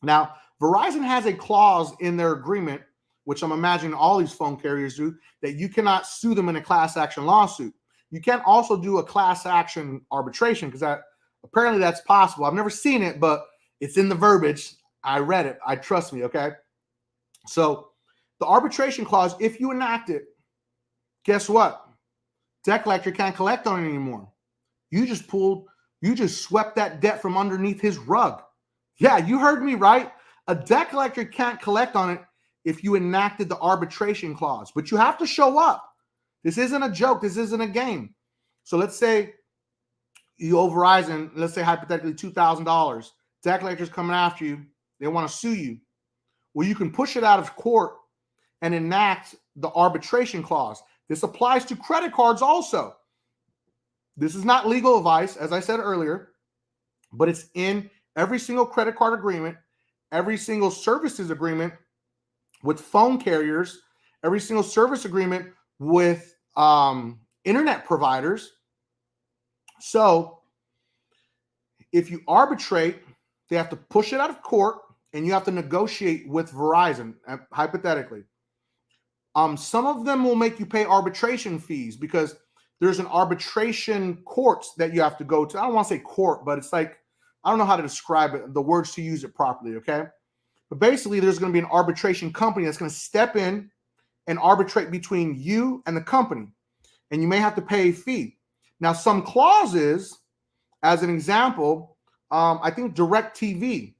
Now, Verizon has a clause in their agreement, which I'm imagining all these phone carriers do, that you cannot sue them in a class action lawsuit. You can also do a class action arbitration because apparently that's possible. I've never seen it, but it's in the verbiage. I read it. Trust me, okay? So the arbitration clause, if you enact it, guess what? Debt collector can't collect on it anymore. You just swept that debt from underneath his rug. Yeah, you heard me right. A debt collector can't collect on it if you enacted the arbitration clause, but you have to show up. This isn't a joke. This isn't a game. So let's say you owe Verizon, let's say hypothetically $2,000. Debt collector's coming after you. They want to sue you. Well, you can push it out of court and enact the arbitration clause. This applies to credit cards also. This is not legal advice, as I said earlier, but it's in every single credit card agreement, every single services agreement with phone carriers, every single service agreement with internet providers. So if you arbitrate, they have to push it out of court and you have to negotiate with Verizon, hypothetically. Some of them will make you pay arbitration fees because there's an arbitration courts that you have to go to. I don't want to say court, but it's like, I don't know how to describe it, the words to use it properly, okay? But basically, there's going to be an arbitration company that's going to step in and arbitrate between you and the company. And you may have to pay a fee. Now, some clauses, as an example, I think DirecTV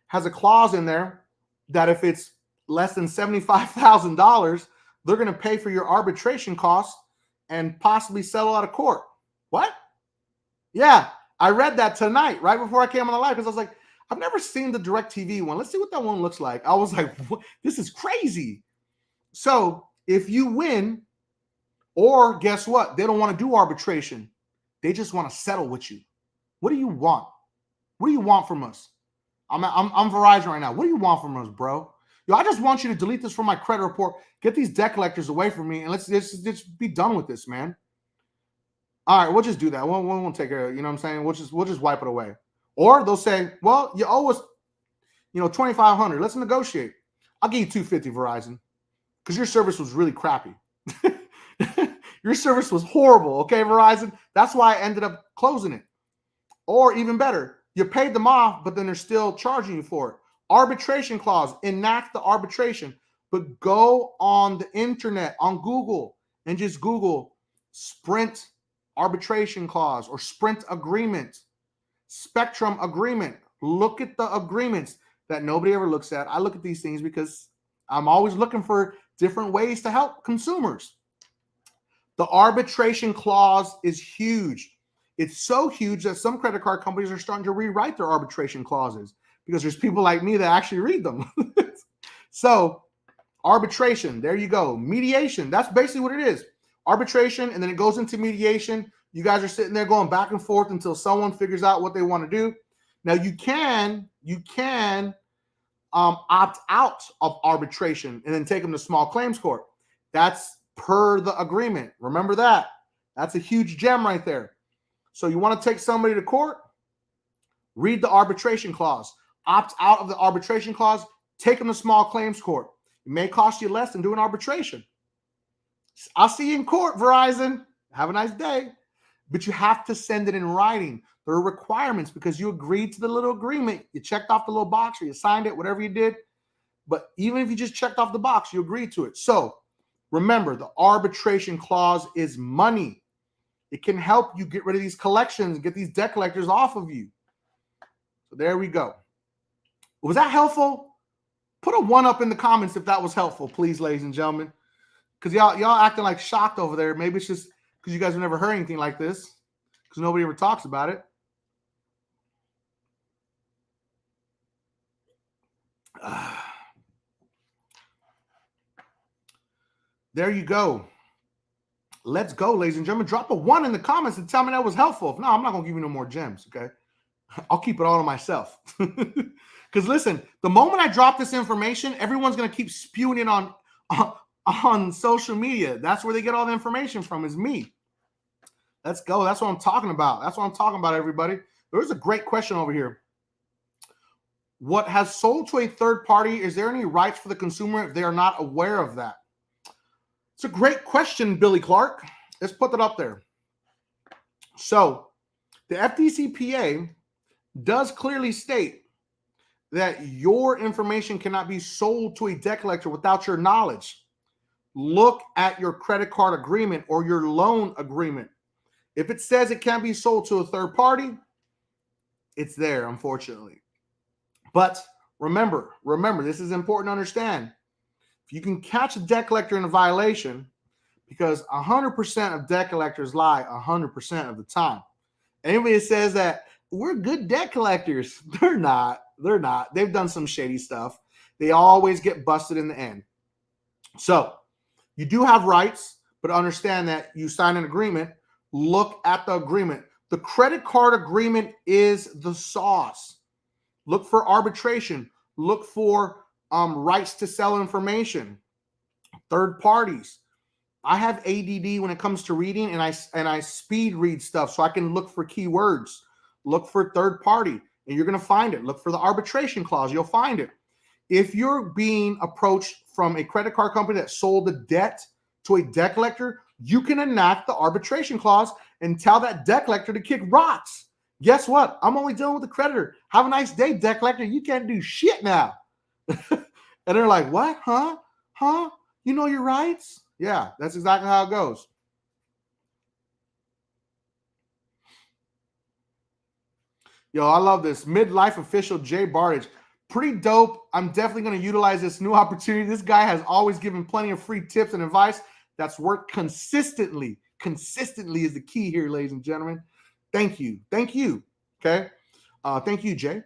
has a clause in there that if it's less than $75,000, they're going to pay for your arbitration costs and possibly settle out of court. What? Yeah, I read that tonight, right before I came on the live, because I was like, I've never seen the DirecTV one. Let's see what that one looks like. I was like, what? This is crazy. So if you win, or guess what? They don't want to do arbitration. They just want to settle with you. What do you want? What do you want from us? I'm Verizon right now. What do you want from us, bro? Yo, I just want you to delete this from my credit report. Get these debt collectors away from me, and let's just be done with this, man. All right, we'll just do that. We won't take care of it. You know what I'm saying? We'll just wipe it away. Or they'll say, well, you owe us, $2,500. Let's negotiate. I'll give you $250, Verizon, because your service was really crappy. Your service was horrible, okay, Verizon? That's why I ended up closing it. Or even better, you paid them off, but then they're still charging you for it. Arbitration clause, enact the arbitration, but go on the internet, on Google, and just Google Sprint arbitration clause or Sprint agreement, Spectrum agreement. Look at the agreements that nobody ever looks at. I look at these things because I'm always looking for different ways to help consumers. The arbitration clause is huge. It's so huge that some credit card companies are starting to rewrite their arbitration clauses because there's people like me that actually read them. So arbitration, there you go. Mediation, that's basically what it is. Arbitration, and then it goes into mediation. You guys are sitting there going back and forth until someone figures out what they want to do. Now you can opt out of arbitration and then take them to small claims court. That's per the agreement. Remember that. That's a huge gem right there. So you want to take somebody to court? Read the arbitration clause. Opt out of the arbitration clause. Take them to small claims court. It may cost you less than doing arbitration. I'll see you in court, Verizon. Have a nice day. But you have to send it in writing. There are requirements because you agreed to the little agreement. You checked off the little box or you signed it, whatever you did. But even if you just checked off the box, you agreed to it. So remember, the arbitration clause is money. It can help you get rid of these collections, get these debt collectors off of you. So there we go. Was that helpful? Put a 1 up in the comments if that was helpful, please, ladies and gentlemen. Because y'all acting like shocked over there. Maybe it's just because you guys have never heard anything like this, because nobody ever talks about it. There you go. Let's go, ladies and gentlemen. Drop a 1 in the comments and tell me that was helpful. If not, I'm not going to give you no more gems, okay? I'll keep it all to myself. Because listen, the moment I drop this information, everyone's going to keep spewing it on social media. That's where they get all the information from, is me. Let's go. That's what I'm talking about. That's what I'm talking about, everybody. There's a great question over here. What has sold to a third party, is there any rights for the consumer if they are not aware of that? It's a great question, Billy Clark. Let's put that up there. So the FDCPA does clearly state that your information cannot be sold to a debt collector without your knowledge. Look at your credit card agreement or your loan agreement. If it says it can't be sold to a third party, it's there, unfortunately. But remember, this is important to understand. If you can catch a debt collector in a violation, because 100% of debt collectors lie 100% of the time. Anybody that says that we're good debt collectors, they're not. They're not. They've done some shady stuff. They always get busted in the end. So you do have rights, but understand that you sign an agreement. Look at the agreement. The credit card agreement is the sauce. Look for arbitration. Look for rights to sell information, third parties. I have ADD when it comes to reading, and I speed read stuff so I can look for keywords. Look for third party, and you're going to find it. Look for the arbitration clause. You'll find it. If you're being approached from a credit card company that sold the debt to a debt collector, you can enact the arbitration clause and tell that debt collector to kick rocks. Guess what? I'm only dealing with the creditor. Have a nice day, debt collector. You can't do shit now. And they're like, what? Huh? Huh? You know your rights? Yeah, that's exactly how it goes. Yo, I love this. Midlife official Jay Bardage. Pretty dope. I'm definitely going to utilize this new opportunity. This guy has always given plenty of free tips and advice that's worked consistently. Consistently is the key here, ladies and gentlemen. Thank you. Thank you. Okay. Thank you, Jay.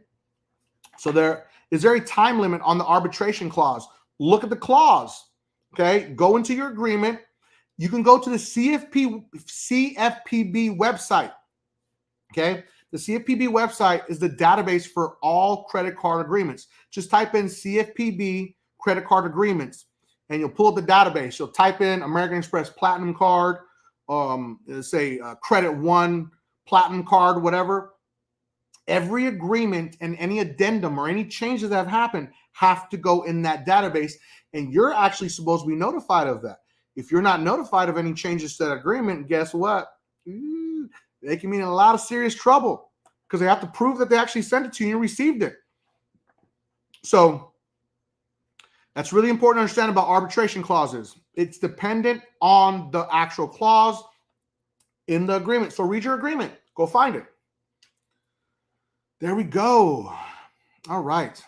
So is there a time limit on the arbitration clause? Look at the clause. Okay. Go into your agreement. You can go to the CFPB website. Okay. The CFPB website is the database for all credit card agreements. Just type in CFPB credit card agreements, and you'll pull up the database. You'll type in American Express Platinum Card, say Credit One Platinum Card, whatever. Every agreement and any addendum or any changes that have happened have to go in that database, and you're actually supposed to be notified of that. If you're not notified of any changes to that agreement, guess what? They can be in a lot of serious trouble because they have to prove that they actually sent it to you and received it. So that's really important to understand about arbitration clauses. It's dependent on the actual clause in the agreement. So read your agreement. Go find it. There we go. All right.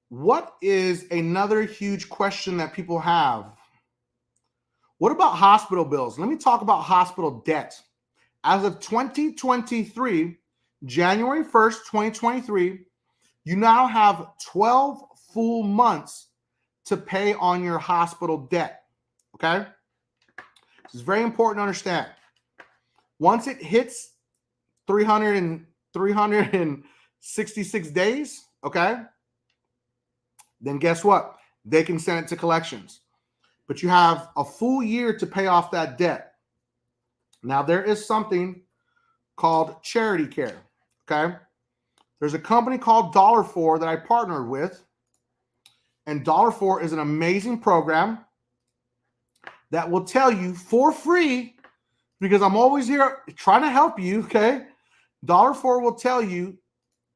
What is another huge question that people have? What about hospital bills? Let me talk about hospital debt. As of 2023, January 1st, 2023, you now have 12 full months to pay on your hospital debt. Okay? This is very important to understand. Once it hits 366 days, okay, then guess what? They can send it to collections. But you have a full year to pay off that debt. Now, there is something called charity care, okay? There's a company called $4 that I partnered with, and $4 is an amazing program that will tell you for free, because I'm always here trying to help you, okay? $4 will tell you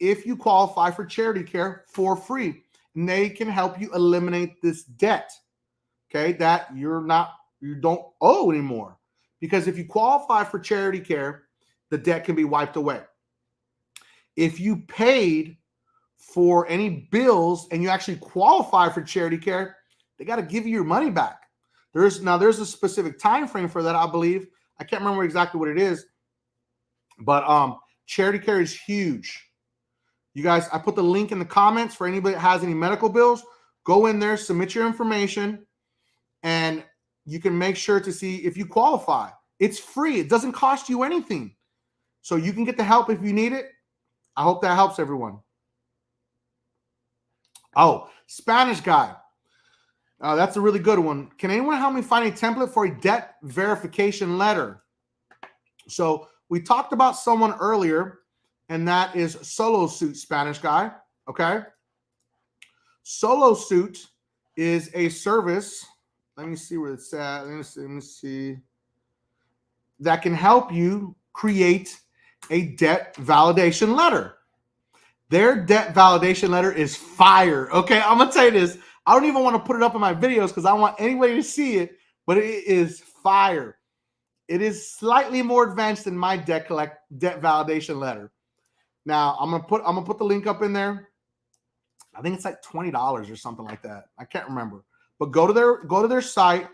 if you qualify for charity care for free, and they can help you eliminate this debt. Okay, that you don't owe anymore. Because if you qualify for charity care, the debt can be wiped away. If you paid for any bills and you actually qualify for charity care, they got to give you your money back. There's a specific time frame for that, I believe. I can't remember exactly what it is. But charity care is huge. You guys, I put the link in the comments for anybody that has any medical bills. Go in there, submit your information, and you can make sure to see if you qualify. It's free. It doesn't cost you anything. So you can get the help if you need it. I hope that helps everyone. Oh, Spanish guy. That's a really good one. Can anyone help me find a template for a debt verification letter? So we talked about someone earlier, and that is Solo Suit, Spanish guy. Okay. Solo Suit is a service. Let me see where it's at. Let me see. That can help you create a debt validation letter. Their debt validation letter is fire. Okay, I'm going to tell you this. I don't even want to put it up in my videos because I want anybody to see it, but it is fire. It is slightly more advanced than my debt validation letter. Now, I'm gonna put the link up in there. I think it's like $20 or something like that. I can't remember. But go to their site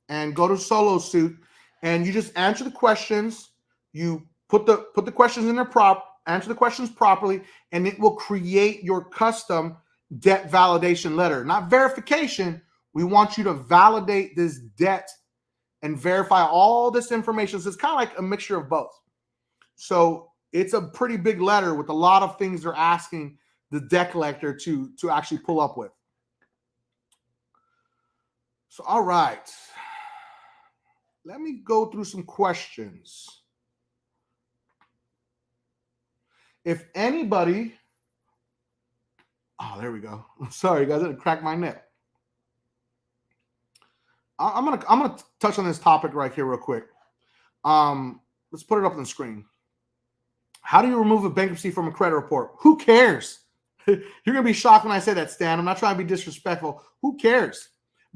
and go to Solo Suit, and you just answer the questions. You put the questions in there answer the questions properly, and it will create your custom debt validation letter. Not verification. We want you to validate this debt and verify all this information. So it's kind of like a mixture of both. So it's a pretty big letter with a lot of things they're asking the debt collector to actually pull up with. So, all right. Let me go through some questions. If anybody, there we go. Sorry, guys, I didn't crack my neck. I'm gonna touch on this topic right here real quick. Let's put it up on the screen. How do you remove a bankruptcy from a credit report? Who cares? You're going to be shocked when I say that, Stan. I'm not trying to be disrespectful. Who cares?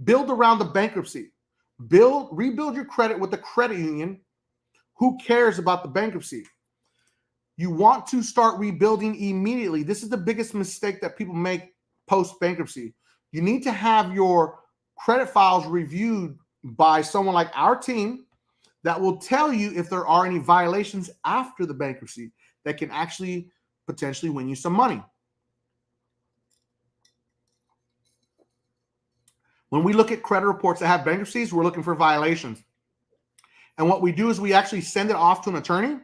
Build around the bankruptcy. Rebuild your credit with the credit union. Who cares about the bankruptcy? You want to start rebuilding immediately. This is the biggest mistake that people make post-bankruptcy. You need to have your credit files reviewed by someone like our team that will tell you if there are any violations after the bankruptcy that can actually potentially win you some money. When we look at credit reports that have bankruptcies, we're looking for violations. And what we do is we actually send it off to an attorney,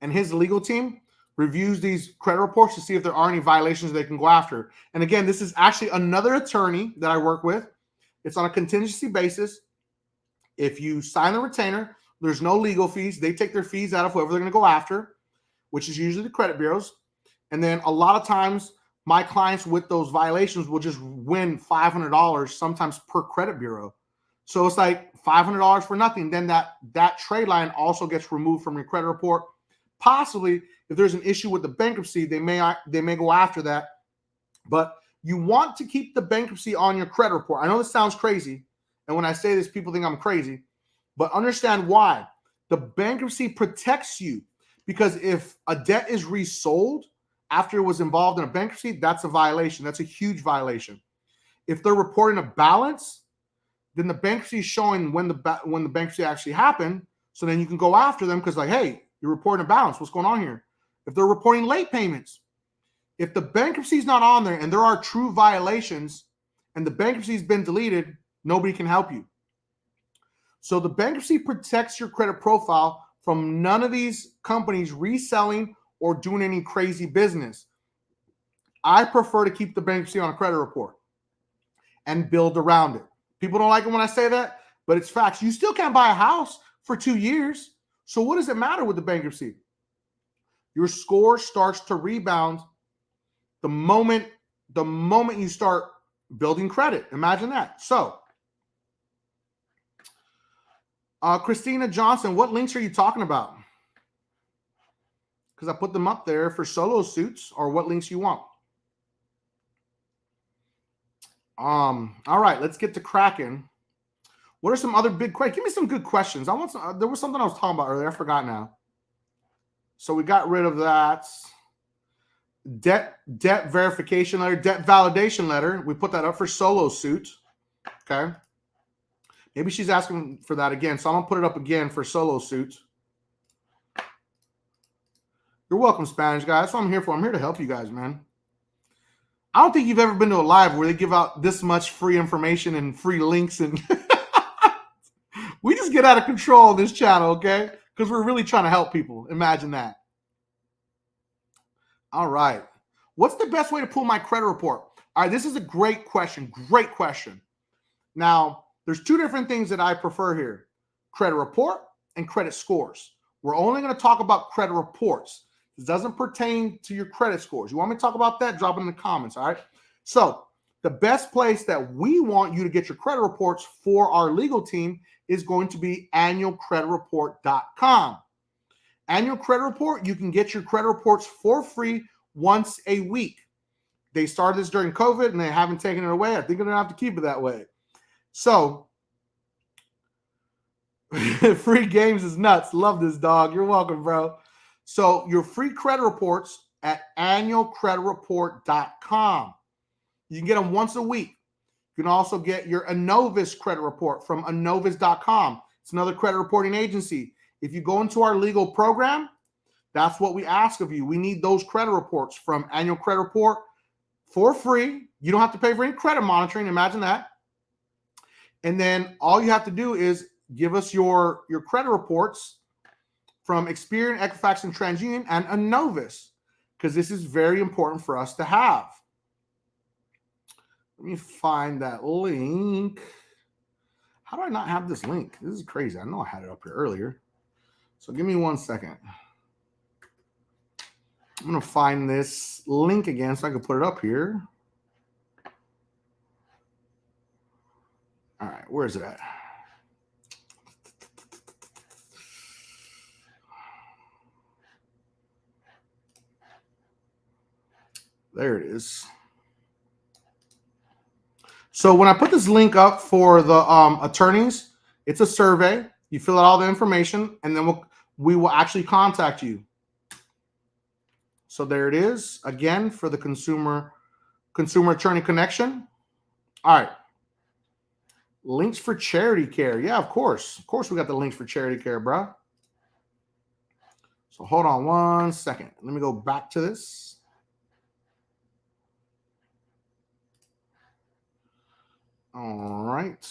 and his legal team reviews these credit reports to see if there are any violations they can go after. And again, this is actually another attorney that I work with. It's on a contingency basis. If you sign the retainer, there's no legal fees. They take their fees out of whoever they're going to go after, which is usually the credit bureaus. And then a lot of times, my clients with those violations will just win $500 sometimes per credit bureau. So it's like $500 for nothing. Then that trade line also gets removed from your credit report. Possibly, if there's an issue with the bankruptcy, they may go after that. But you want to keep the bankruptcy on your credit report. I know this sounds crazy, and when I say this, people think I'm crazy, but understand why. The bankruptcy protects you, because if a debt is resold after it was involved in a bankruptcy, that's a violation. That's a huge violation. If they're reporting a balance, then the bankruptcy is showing when the bankruptcy actually happened. So then you can go after them because, like, hey, you're reporting a balance. What's going on here? If they're reporting late payments, if the bankruptcy is not on there and there are true violations and the bankruptcy has been deleted, nobody can help you. So the bankruptcy protects your credit profile from none of these companies reselling or doing any crazy business. I prefer to keep the bankruptcy on a credit report and build around it. People don't like it when I say that, but it's facts. You still can't buy a house for 2 years. So what does it matter with the bankruptcy? Your score starts to rebound the moment you start building credit. Imagine that. So, Christina Johnson, what links are you talking about? Because I put them up there for solo suits, or what links you want. All right, let's get to cracking. What are some other big questions? Give me some good questions. There was something I was talking about earlier. I forgot now. So we got rid of that. Debt verification letter, debt validation letter. We put that up for solo suit. Okay. Maybe she's asking for that again. So I'm going to put it up again for solo suit. You're welcome, Spanish guy. That's what I'm here for. I'm here to help you guys, man. I don't think you've ever been to a live where they give out this much free information and free links, and we just get out of control on this channel, okay? Because we're really trying to help people. Imagine that. All right. What's the best way to pull my credit report? All right, this is a great question. Great question. Now, there's two different things that I prefer here: credit report and credit scores. We're only going to talk about credit reports. This doesn't pertain to your credit scores. You want me to talk about that? Drop it in the comments, all right? So the best place that we want you to get your credit reports for our legal team is going to be annualcreditreport.com. Annual credit report, you can get your credit reports for free once a week. They started this during COVID and they haven't taken it away. I think they're going to have to keep it that way. So free games is nuts. Love this, dog. You're welcome, bro. So your free credit reports at annualcreditreport.com. You can get them once a week. You can also get your Inovis credit report from inovis.com. It's another credit reporting agency. If you go into our legal program, that's what we ask of you. We need those credit reports from Annual Credit Report for free. You don't have to pay for any credit monitoring. Imagine that. And then all you have to do is give us your credit reports from Experian, Equifax, and TransUnion, and Inovis, because this is very important for us to have. Let me find that link. How do I not have this link? This is crazy. I know I had it up here earlier. So give me 1 second. I'm going to find this link again so I can put it up here. All right, where is it at? There it is. So when I put this link up for the attorneys, it's a survey. You fill out all the information, and then we will actually contact you. So there it is again for the consumer attorney connection. All right. Links for charity care. Yeah, of course. Of course we got the links for charity care, bro. So hold on one second. Let me go back to this. All right.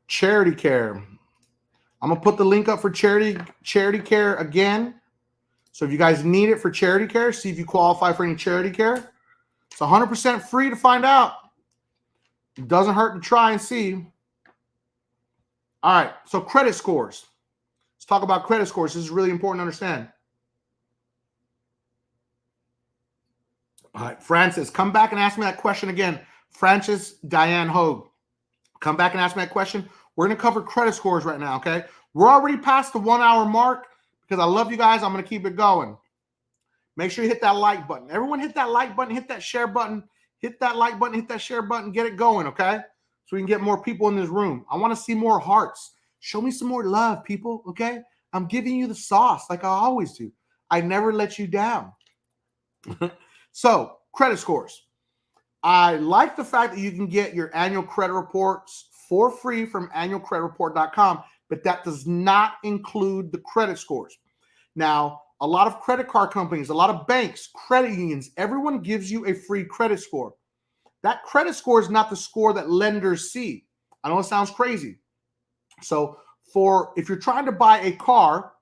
Charity care. I'm going to put the link up for charity care again. So if you guys need it for charity care, see if you qualify for any charity care. It's 100% free to find out. It doesn't hurt to try and see. All right. So credit scores. Let's talk about credit scores. This is really important to understand. All right, Francis, come back and ask me that question again. Francis Diane Hogue, come back and ask me that question. We're going to cover credit scores right now, okay? We're already past the 1 hour mark because I love you guys. I'm going to keep it going. Make sure you hit that like button. Everyone hit that like button, hit that share button, hit that like button, hit that share button, get it going, okay? So we can get more people in this room. I want to see more hearts. Show me some more love, people, okay? I'm giving you the sauce like I always do. I never let you down. So, credit scores. I like the fact that you can get your annual credit reports for free from annualcreditreport.com, but that does not include the credit scores. Now, a lot of credit card companies, a lot of banks, credit unions, everyone gives you a free credit score. That credit score is not the score that lenders see. I know it sounds crazy. So, if you're trying to buy a car,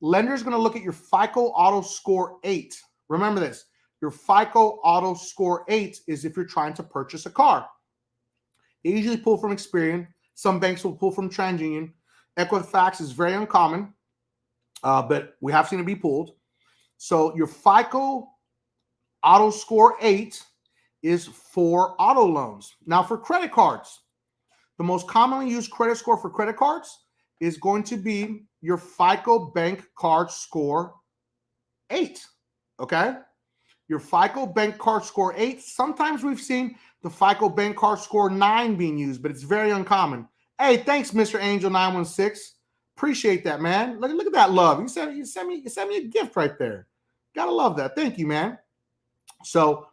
lender's going to look at your FICO Auto Score 8. Remember this. Your FICO Auto Score 8 is if you're trying to purchase a car. They usually pull from Experian. Some banks will pull from TransUnion. Equifax is very uncommon, but we have seen it be pulled. So your FICO Auto Score 8 is for auto loans. Now for credit cards, the most commonly used credit score for credit cards is going to be your FICO Bank Card Score 8, okay? Your FICO Bank Card Score 8. Sometimes we've seen the FICO Bank Card Score 9 being used, but it's very uncommon. Hey, thanks, Mr. Angel 916. Appreciate that, man. Look at that love. You sent me a gift right there. Gotta love that. Thank you, man. So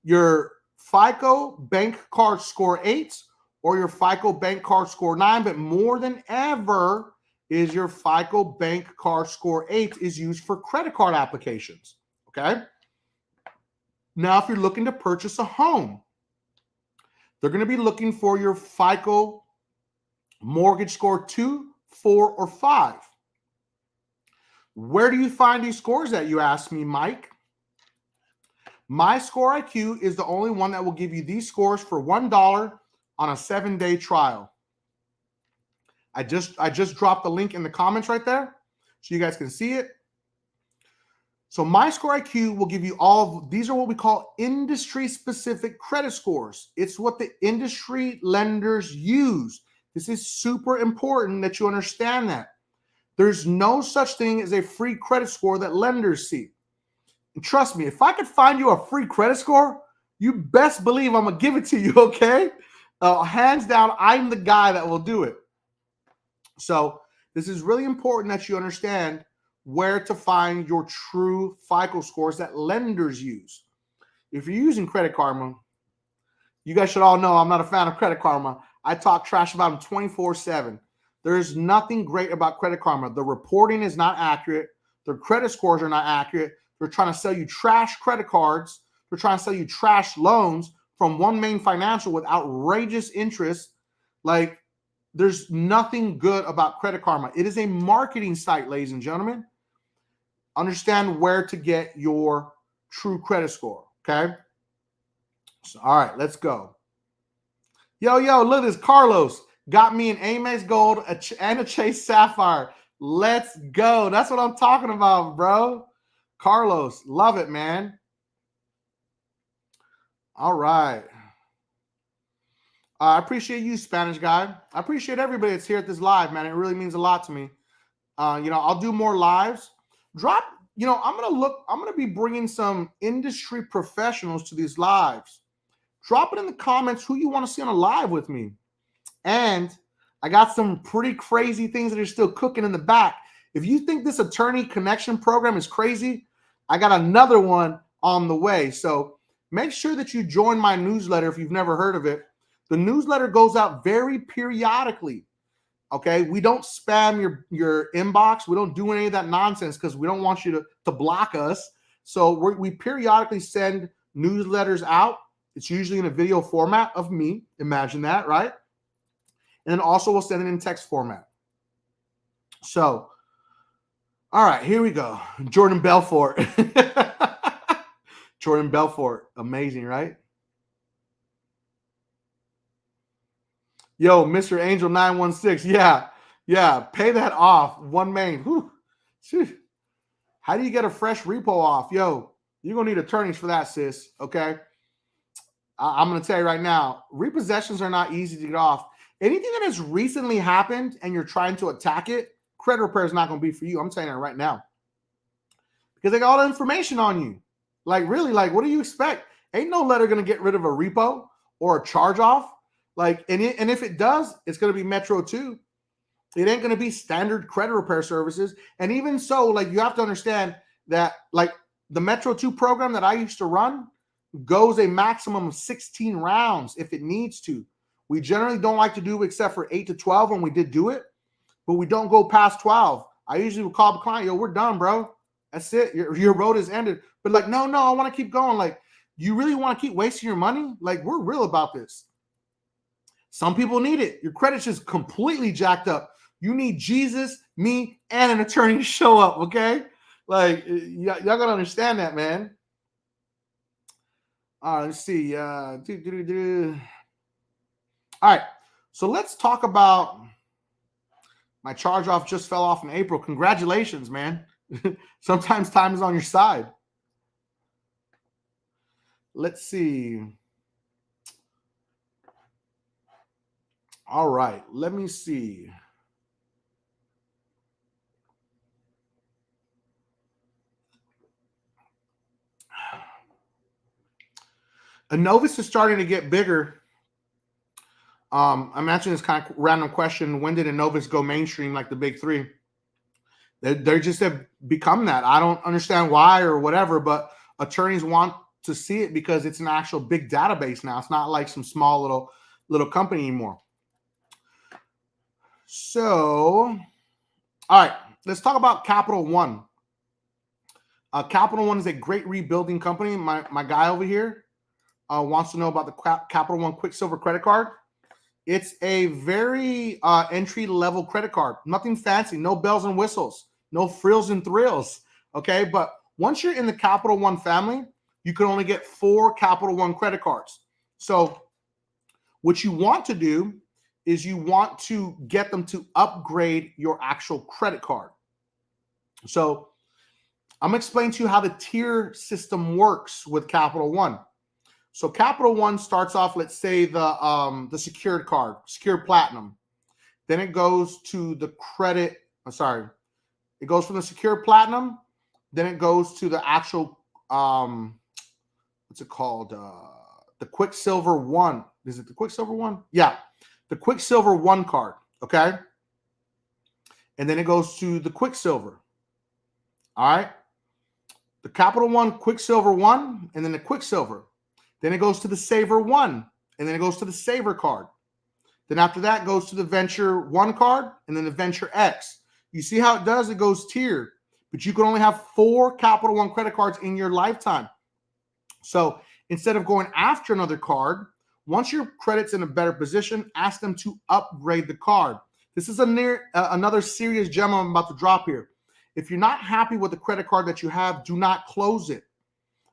your FICO Bank Card Score 8 or your FICO Bank Card Score 9, but more than ever is your FICO Bank Card Score 8 is used for credit card applications, okay? Now, if you're looking to purchase a home, they're going to be looking for your FICO mortgage score 2, 4, or 5. Where do you find these scores at, you ask me, Mike? My Score IQ is the only one that will give you these scores for $1 on a 7-day trial. I just dropped the link in the comments right there so you guys can see it. So My Score IQ will give you these are what we call industry-specific credit scores. It's what the industry lenders use. This is super important that you understand that. There's no such thing as a free credit score that lenders see. And trust me, if I could find you a free credit score, you best believe I'm going to give it to you, okay? Hands down, I'm the guy that will do it. So this is really important that you understand where to find your true FICO scores that lenders use. If you're using Credit Karma, you guys should all know I'm not a fan of Credit Karma. I talk trash about them 24/7. There's nothing great about Credit Karma. The reporting is not accurate. Their credit scores are not accurate. They're trying to sell you trash credit cards. They're trying to sell you trash loans from One Main Financial with outrageous interest. Like, there's nothing good about Credit Karma. It is a marketing site, ladies and gentlemen. Understand where to get your true credit score, okay? So, all right, let's go. Yo, look at this. Carlos got me an Amex Gold and a Chase Sapphire. Let's go. That's what I'm talking about, bro. Carlos, love it, man. All right. I appreciate you, Spanish guy. I appreciate everybody that's here at this live, man. It really means a lot to me. I'll do more lives. Drop, I'm going to be bringing some industry professionals to these lives. Drop it in the comments who you want to see on a live with me. And I got some pretty crazy things that are still cooking in the back. If you think this attorney connection program is crazy, I got another one on the way. So make sure that you join my newsletter if you've never heard of it. The newsletter goes out very periodically. Okay, we don't spam your inbox. We don't do any of that nonsense because we don't want you to block us. So we periodically send newsletters out. It's usually in a video format of me. Imagine that, right? And then also we'll send it in text format. So, all right, here we go. Jordan Belfort. Jordan Belfort. Amazing, right? Yo, Mr. Angel 916. Yeah. Pay that off. One main. Whew. How do you get a fresh repo off? Yo, you're going to need attorneys for that, sis. Okay. I'm going to tell you right now, repossessions are not easy to get off. Anything that has recently happened and you're trying to attack it, credit repair is not going to be for you. I'm saying that right now. Because they got all the information on you. Like, really, like, what do you expect? Ain't no letter going to get rid of a repo or a charge off. Like, and if it does, it's going to be Metro 2. It ain't going to be standard credit repair services. And even so, like, you have to understand that, like, the Metro 2 program that I used to run goes a maximum of 16 rounds if it needs to. We generally don't like to do except for 8 to 12 when we did do it, but we don't go past 12. I usually would call the client, yo, we're done, bro. That's it. Your road is ended. But like, no, I want to keep going. Like, you really want to keep wasting your money? Like, we're real about this. Some people need it. Your credit's just completely jacked up. You need Jesus, me, and an attorney to show up, okay? Like, y'all got to understand that, man. All right, let's see. All right, so let's talk about my charge off just fell off in April. Congratulations, man. Sometimes time is on your side. Let's see. All right, let me see. Innovis is starting to get bigger. I'm answering this kind of random question. When did Innovis go mainstream like the big three? They just have become that. I don't understand why or whatever, but attorneys want to see it because it's an actual big database now. It's not like some small little company anymore. So, all right, let's talk about Capital One. Capital One is a great rebuilding company. My guy over here wants to know about the Capital One Quicksilver credit card. It's a very entry-level credit card. Nothing fancy, no bells and whistles, no frills and thrills, okay? But once you're in the Capital One family, you can only get 4 Capital One credit cards. So what you want to do is you want to get them to upgrade your actual credit card. So I'm going to explain to you how the tier system works with Capital One. So Capital One starts off, let's say the secured card, secured platinum. Then it goes to the credit, it goes from the secured platinum, then it goes to the actual, what's it called? The Quicksilver One. Is it the Quicksilver One? Yeah, the Quicksilver One card, okay? And then it goes to the Quicksilver, all right? The Capital One Quicksilver One, and then the Quicksilver. Then it goes to the Saver One, and then it goes to the Saver card. Then after that, it goes to the Venture One card, and then the Venture X. You see how it does? It goes tiered, but you can only have 4 Capital One credit cards in your lifetime. So instead of going after another card, once your credit's in a better position, ask them to upgrade the card. This is another serious gem I'm about to drop here. If you're not happy with the credit card that you have, do not close it.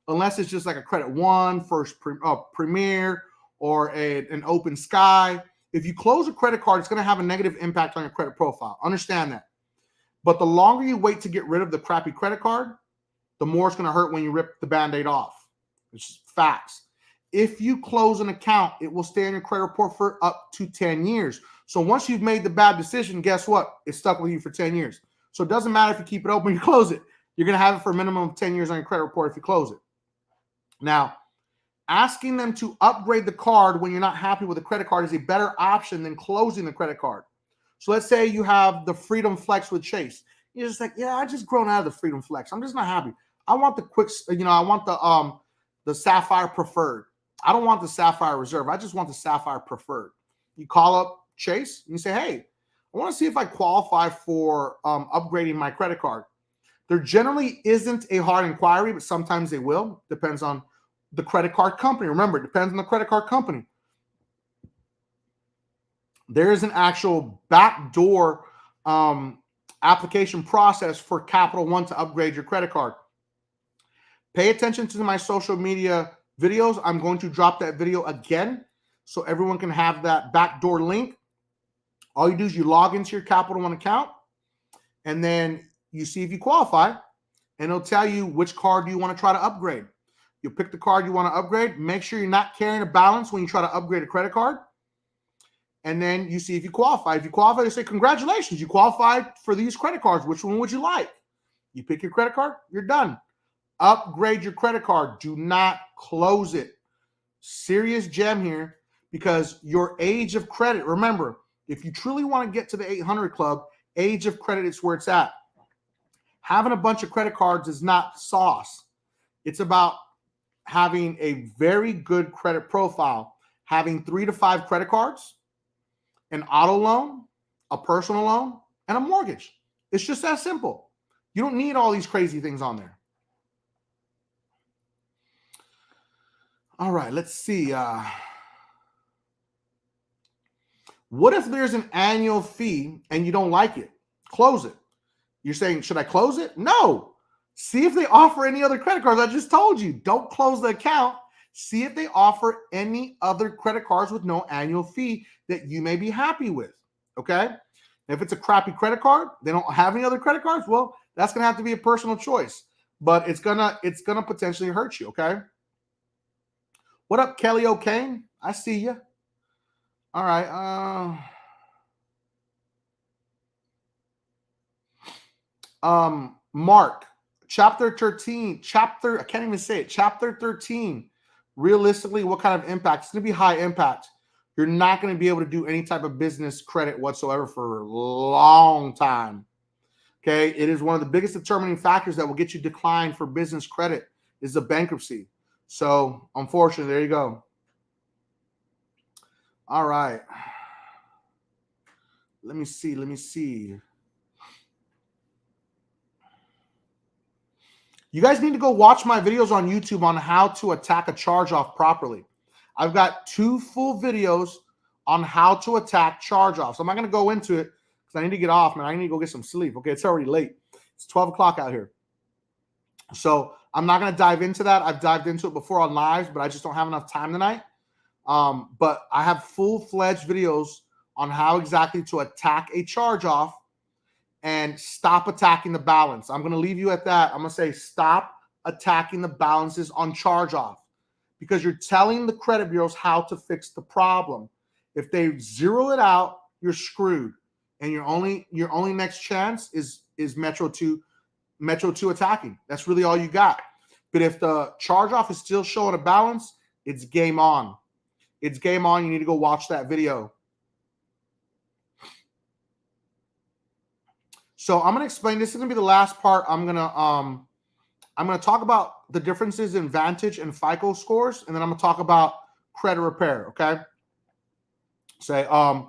Unless it's just like a Credit One, First Premier, or an Open Sky. If you close a credit card, it's going to have a negative impact on your credit profile. Understand that. But the longer you wait to get rid of the crappy credit card, the more it's going to hurt when you rip the Band-Aid off. It's just facts. If you close an account, it will stay on your credit report for up to 10 years. So once you've made the bad decision, guess what? It's stuck with you for 10 years. So it doesn't matter if you keep it open or you close it. You're going to have it for a minimum of 10 years on your credit report if you close it. Now, asking them to upgrade the card when you're not happy with the credit card is a better option than closing the credit card. So let's say you have the Freedom Flex with Chase. You're just like, yeah, I just grown out of the Freedom Flex. I'm just not happy. I want the quick, I want the Sapphire Preferred. I don't want the Sapphire Reserve. I just want the Sapphire Preferred. You call up Chase and you say, hey, I want to see if I qualify for upgrading my credit card. There generally isn't a hard inquiry, but sometimes they will. Depends on the credit card company. Remember, it depends on the credit card company. There is an actual backdoor application process for Capital One to upgrade your credit card. Pay attention to my social media videos. I'm going to drop that video again so everyone can have that backdoor link. All you do is you log into your Capital One account, and then you see if you qualify, and it'll tell you which card you want to try to upgrade. You pick the card you want to upgrade. Make sure you're not carrying a balance when you try to upgrade a credit card. And then you see if you qualify. If you qualify, they say, congratulations, you qualified for these credit cards. Which one would you like? You pick your credit card, you're done. Upgrade your credit card. Do not close it. Serious gem here, because your age of credit, remember, if you truly want to get to the 800 club, age of credit is where it's at. Having a bunch of credit cards is not sauce. It's about having a very good credit profile, having 3 to 5 credit cards, an auto loan, a personal loan, and a mortgage. It's just that simple. You don't need all these crazy things on there. All right, let's see. What if there's an annual fee and you don't like it? Close it. You're saying, should I close it? No. See if they offer any other credit cards. I just told you, don't close the account. See if they offer any other credit cards with no annual fee that you may be happy with, okay? If it's a crappy credit card, they don't have any other credit cards, well, that's going to have to be a personal choice, but it's gonna potentially hurt you, okay? What up, Kelly O'Kane? I see you. All right. Mark, chapter 13, I can't even say it. Chapter 13. Realistically, what kind of impact? It's going to be high impact. You're not going to be able to do any type of business credit whatsoever for a long time. Okay. It is one of the biggest determining factors that will get you declined for business credit is the bankruptcy. So unfortunately, there you go. All right. Let me see. You guys need to go watch my videos on YouTube on how to attack a charge-off properly. I've got 2 full videos on how to attack charge-offs. I'm not going to go into it because I need to get off, man. I need to go get some sleep. Okay, it's already late. It's 12 o'clock out here. So I'm not going to dive into that. I've dived into it before on lives, but I just don't have enough time tonight. But I have full-fledged videos on how exactly to attack a charge-off and stop attacking the balance. I'm going to leave you at that. I'm going to say stop attacking the balances on charge-off, because you're telling the credit bureaus how to fix the problem. If they zero it out, you're screwed, and your only next chance is Metro 2 attacking. That's really all you got. But if the charge-off is still showing a balance, it's game on. It's game on. You need to go watch that video. So I'm going to explain. This is going to be the last part. I'm going to talk about the differences in Vantage and FICO scores, and then I'm going to talk about credit repair, okay? Say, I'm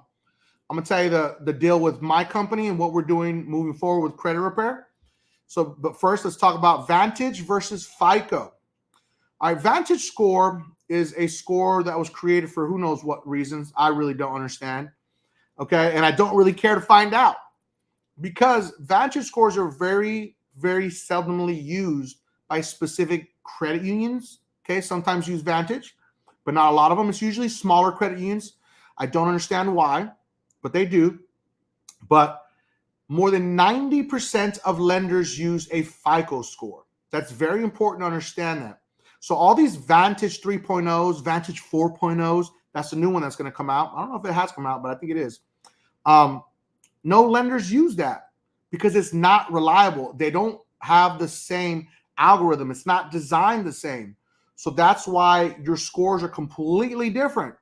going to tell you the deal with my company and what we're doing moving forward with credit repair. So, but first, let's talk about Vantage versus FICO. All right, Vantage score is a score that was created for who knows what reasons. I really don't understand, okay? And I don't really care to find out, because Vantage scores are very, very seldomly used by specific credit unions, okay? Sometimes use Vantage, but not a lot of them. It's usually smaller credit unions. I don't understand why, but they do. But more than 90% of lenders use a FICO score. That's very important to understand that. So all these Vantage 3.0s, Vantage 4.0s, that's the new one that's going to come out. I don't know if it has come out, but I think it is. No lenders use that because it's not reliable. They don't have the same algorithm. It's not designed the same. So that's why your scores are completely different.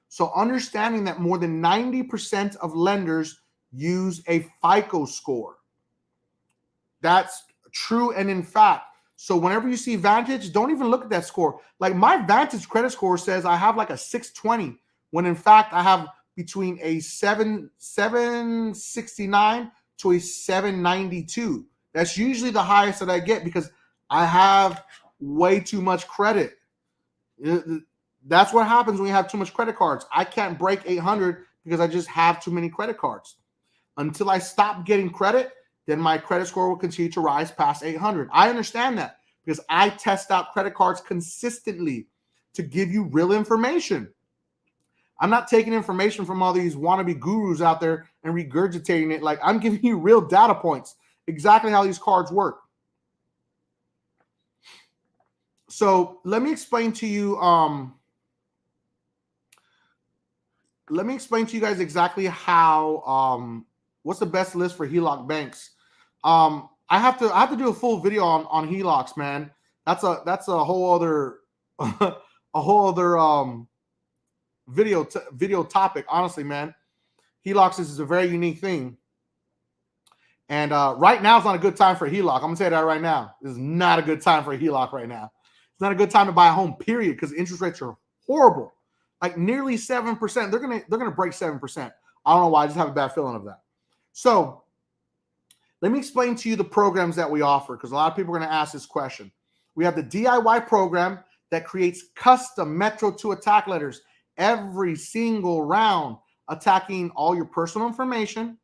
So understanding that more than 90% of lenders use a FICO score. That's true and in fact. So whenever you see Vantage, don't even look at that score. Like my Vantage credit score says I have like a 620, when in fact I have between a 769 to a 792. That's usually the highest that I get because I have way too much credit. That's what happens when you have too much credit cards. I can't break 800 because I just have too many credit cards. Until I stop getting credit, then my credit score will continue to rise past 800. I understand that because I test out credit cards consistently to give you real information. I'm not taking information from all these wannabe gurus out there and regurgitating it. Like, I'm giving you real data points, exactly how these cards work. So let me explain to you. Let me explain to you guys exactly how. What's the best list for HELOC banks? I have to do a full video on HELOCs, man. That's a whole other video topic. Honestly, man, HELOCs is a very unique thing. And right now is not a good time for a HELOC. I'm gonna say that right now. This is not a good time for a HELOC right now. It's not a good time to buy a home, period, because interest rates are horrible. Like nearly 7%. They're gonna break 7%. I don't know why. I just have a bad feeling of that. So let me explain to you the programs that we offer, because a lot of people are going to ask this question. We have the DIY program that creates custom Metro to attack letters every single round, attacking all your personal information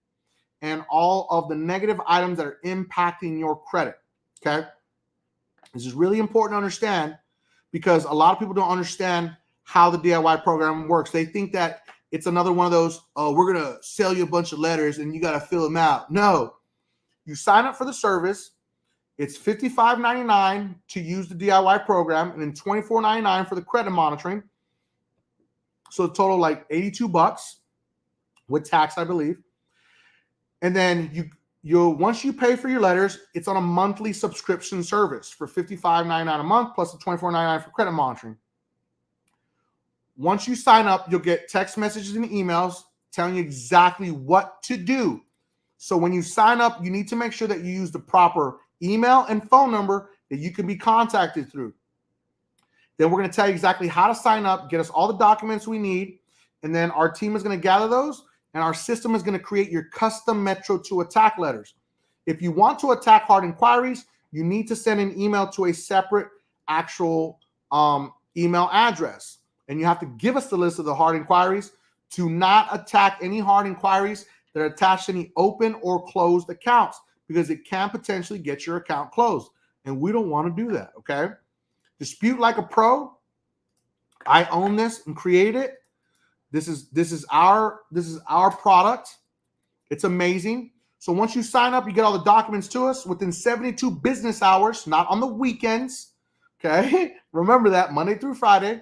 and all of the negative items that are impacting your credit. Okay. This is really important to understand because a lot of people don't understand how the DIY program works. They think that it's another one of those, oh, we're going to sell you a bunch of letters and you got to fill them out. No, you sign up for the service. It's $55.99 to use the DIY program and then $24.99 for the credit monitoring. So a total like $82 with tax, I believe. And then you once you pay for your letters, it's on a monthly subscription service for $55.99 a month plus the $24.99 for credit monitoring. Once you sign up, you'll get text messages and emails telling you exactly what to do. So when you sign up, you need to make sure that you use the proper email and phone number that you can be contacted through. Then we're going to tell you exactly how to sign up, get us all the documents we need, and then our team is going to gather those, and our system is going to create your custom Metro to attack letters. If you want to attack hard inquiries, you need to send an email to a separate actual email address. And you have to give us the list of the hard inquiries. To not attack any hard inquiries that are attached to any open or closed accounts, because it can potentially get your account closed. And we don't want to do that, okay? Dispute like a pro. I own this and created it. This is our product. It's amazing. So once you sign up, you get all the documents to us within 72 business hours, not on the weekends. Okay? Remember that, Monday through Friday.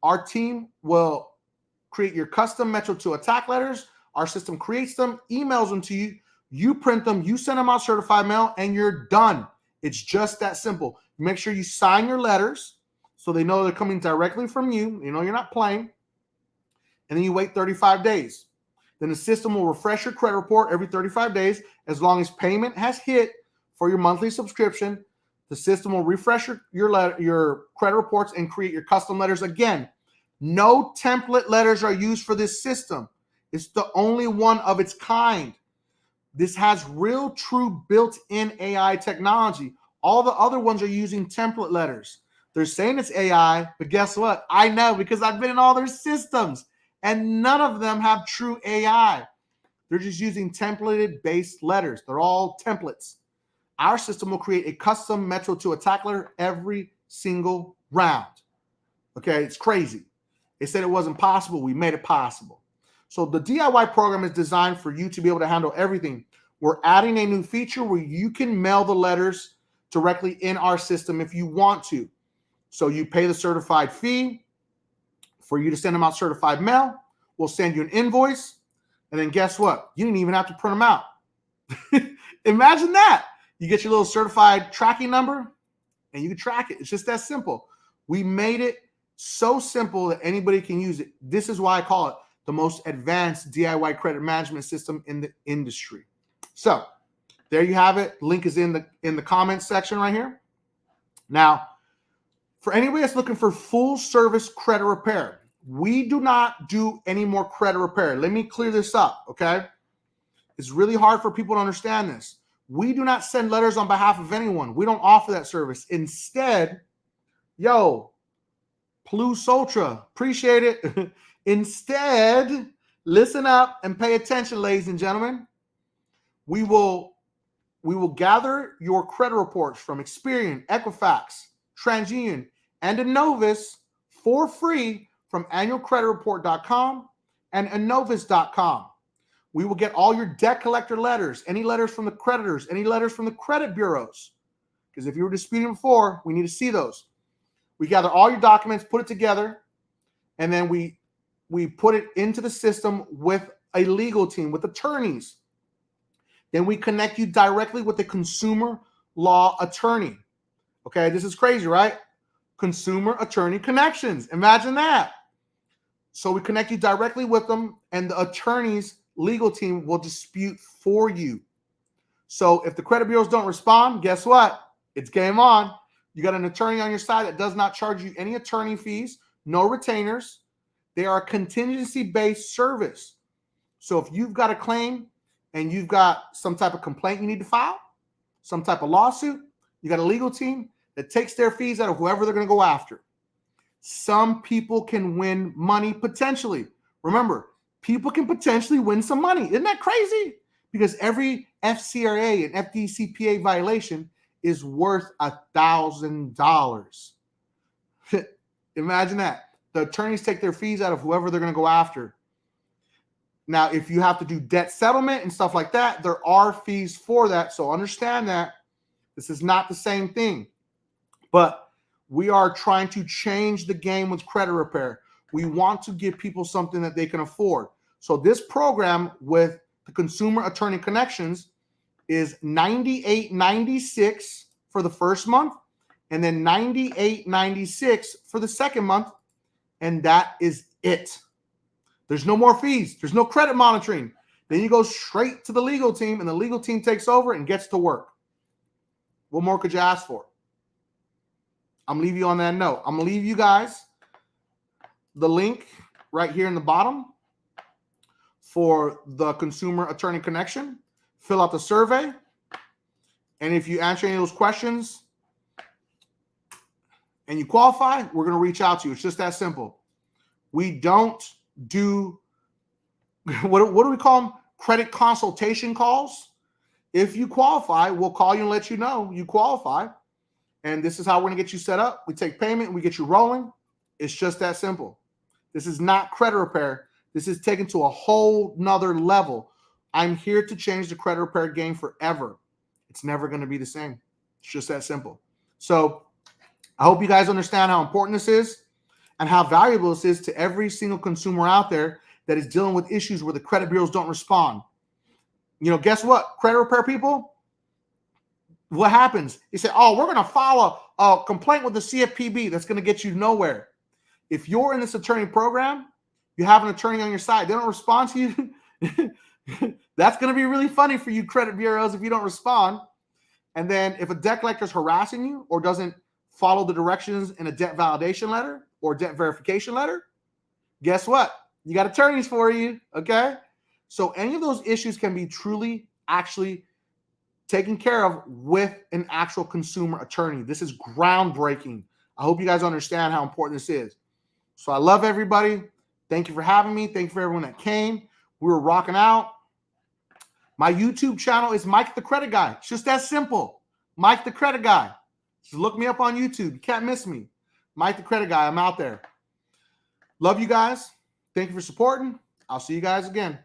Our team will create your custom Metro to attack letters. Our system creates them, emails them to you. You print them, you send them out certified mail, and you're done. It's just that simple. Make sure you sign your letters so they know they're coming directly from you. You know you're not playing. And then you wait 35 days. Then the system will refresh your credit report every 35 days. As long as payment has hit for your monthly subscription, the system will refresh your credit reports and create your custom letters again. No template letters are used for this system. It's the only one of its kind. This has real, true built-in AI technology. All the other ones are using template letters. They're saying it's AI, but guess what? I know because I've been in all their systems, and none of them have true AI. They're just using templated-based letters. They're all templates. Our system will create a custom Metro to attack letter every single round. Okay, it's crazy. They said it wasn't possible. We made it possible. So the DIY program is designed for you to be able to handle everything. We're adding a new feature where you can mail the letters directly in our system if you want to. So you pay the certified fee for you to send them out certified mail. We'll send you an invoice. And then guess what? You didn't even have to print them out. Imagine that. You get your little certified tracking number and you can track it. It's just that simple. We made it so simple that anybody can use it. This is why I call it the most advanced DIY credit management system in the industry. So there you have it. Link is in the comments section right here. Now, for anybody that's looking for full service credit repair, we do not do any more credit repair. Let me clear this up, okay? It's really hard for people to understand this. We do not send letters on behalf of anyone. We don't offer that service. Instead, yo, plus ultra, appreciate it. Instead, listen up and pay attention, ladies and gentlemen. We will gather your credit reports from Experian, Equifax, TransUnion, and Innovis for free from annualcreditreport.com and innovis.com. We will get all your debt collector letters, any letters from the creditors, any letters from the credit bureaus. Because if you were disputing before, we need to see those. We gather all your documents, put it together, and then we put it into the system with a legal team, with attorneys. Then we connect you directly with a consumer law attorney. Okay, this is crazy, right? Consumer attorney connections. Imagine that. So we connect you directly with them, and the attorney's legal team will dispute for you. So if the credit bureaus don't respond, guess what? It's game on. You got an attorney on your side that does not charge you any attorney fees, no retainers. They are a contingency-based service. So if you've got a claim and you've got some type of complaint you need to file, some type of lawsuit, you got a legal team that takes their fees out of whoever they're going to go after. Some people can win money potentially. Remember, people can potentially win some money. Isn't that crazy? Because every FCRA and FDCPA violation is worth $1,000. Imagine that. The attorneys take their fees out of whoever they're going to go after. Now, if you have to do debt settlement and stuff like that, there are fees for that. So understand that this is not the same thing. But we are trying to change the game with credit repair. We want to give people something that they can afford. So this program with the Consumer Attorney Connections is $98.96 for the first month, and then $98.96 for the second month, and that is it. There's no more fees. There's no credit monitoring. Then you go straight to the legal team, and the legal team takes over and gets to work. What more could you ask for? I'm leaving you on that note. I'm going to leave you guys the link right here in the bottom for the Consumer Attorney Connection. Fill out the survey. And if you answer any of those questions and you qualify, we're going to reach out to you. It's just that simple. We don't do, what do we call them? Credit consultation calls. If you qualify, we'll call you and let you know you qualify. And this is how we're going to get you set up. We take payment and we get you rolling. It's just that simple. This is not credit repair. This is taken to a whole nother level. I'm here to change the credit repair game forever. It's never going to be the same. It's just that simple. So I hope you guys understand how important this is and how valuable this is to every single consumer out there that is dealing with issues where the credit bureaus don't respond. You know, guess what? Credit repair people, what happens? They say, oh, we're going to file a complaint with the CFPB. That's going to get you nowhere. If you're in this attorney program, you have an attorney on your side. They don't respond to you. That's going to be really funny for you credit bureaus if you don't respond. And then if a debt collector is harassing you or doesn't follow the directions in a debt validation letter or debt verification letter, guess what? You got attorneys for you, okay? So any of those issues can be truly actually taken care of with an actual consumer attorney. This is groundbreaking. I hope you guys understand how important this is. So I love everybody. Thank you for having me. Thank you for everyone that came. We were rocking out. My YouTube channel is Mike the Credit Guy. It's just that simple. Mike the Credit Guy. Just look me up on YouTube. You can't miss me. Mike the Credit Guy. I'm out there. Love you guys. Thank you for supporting. I'll see you guys again.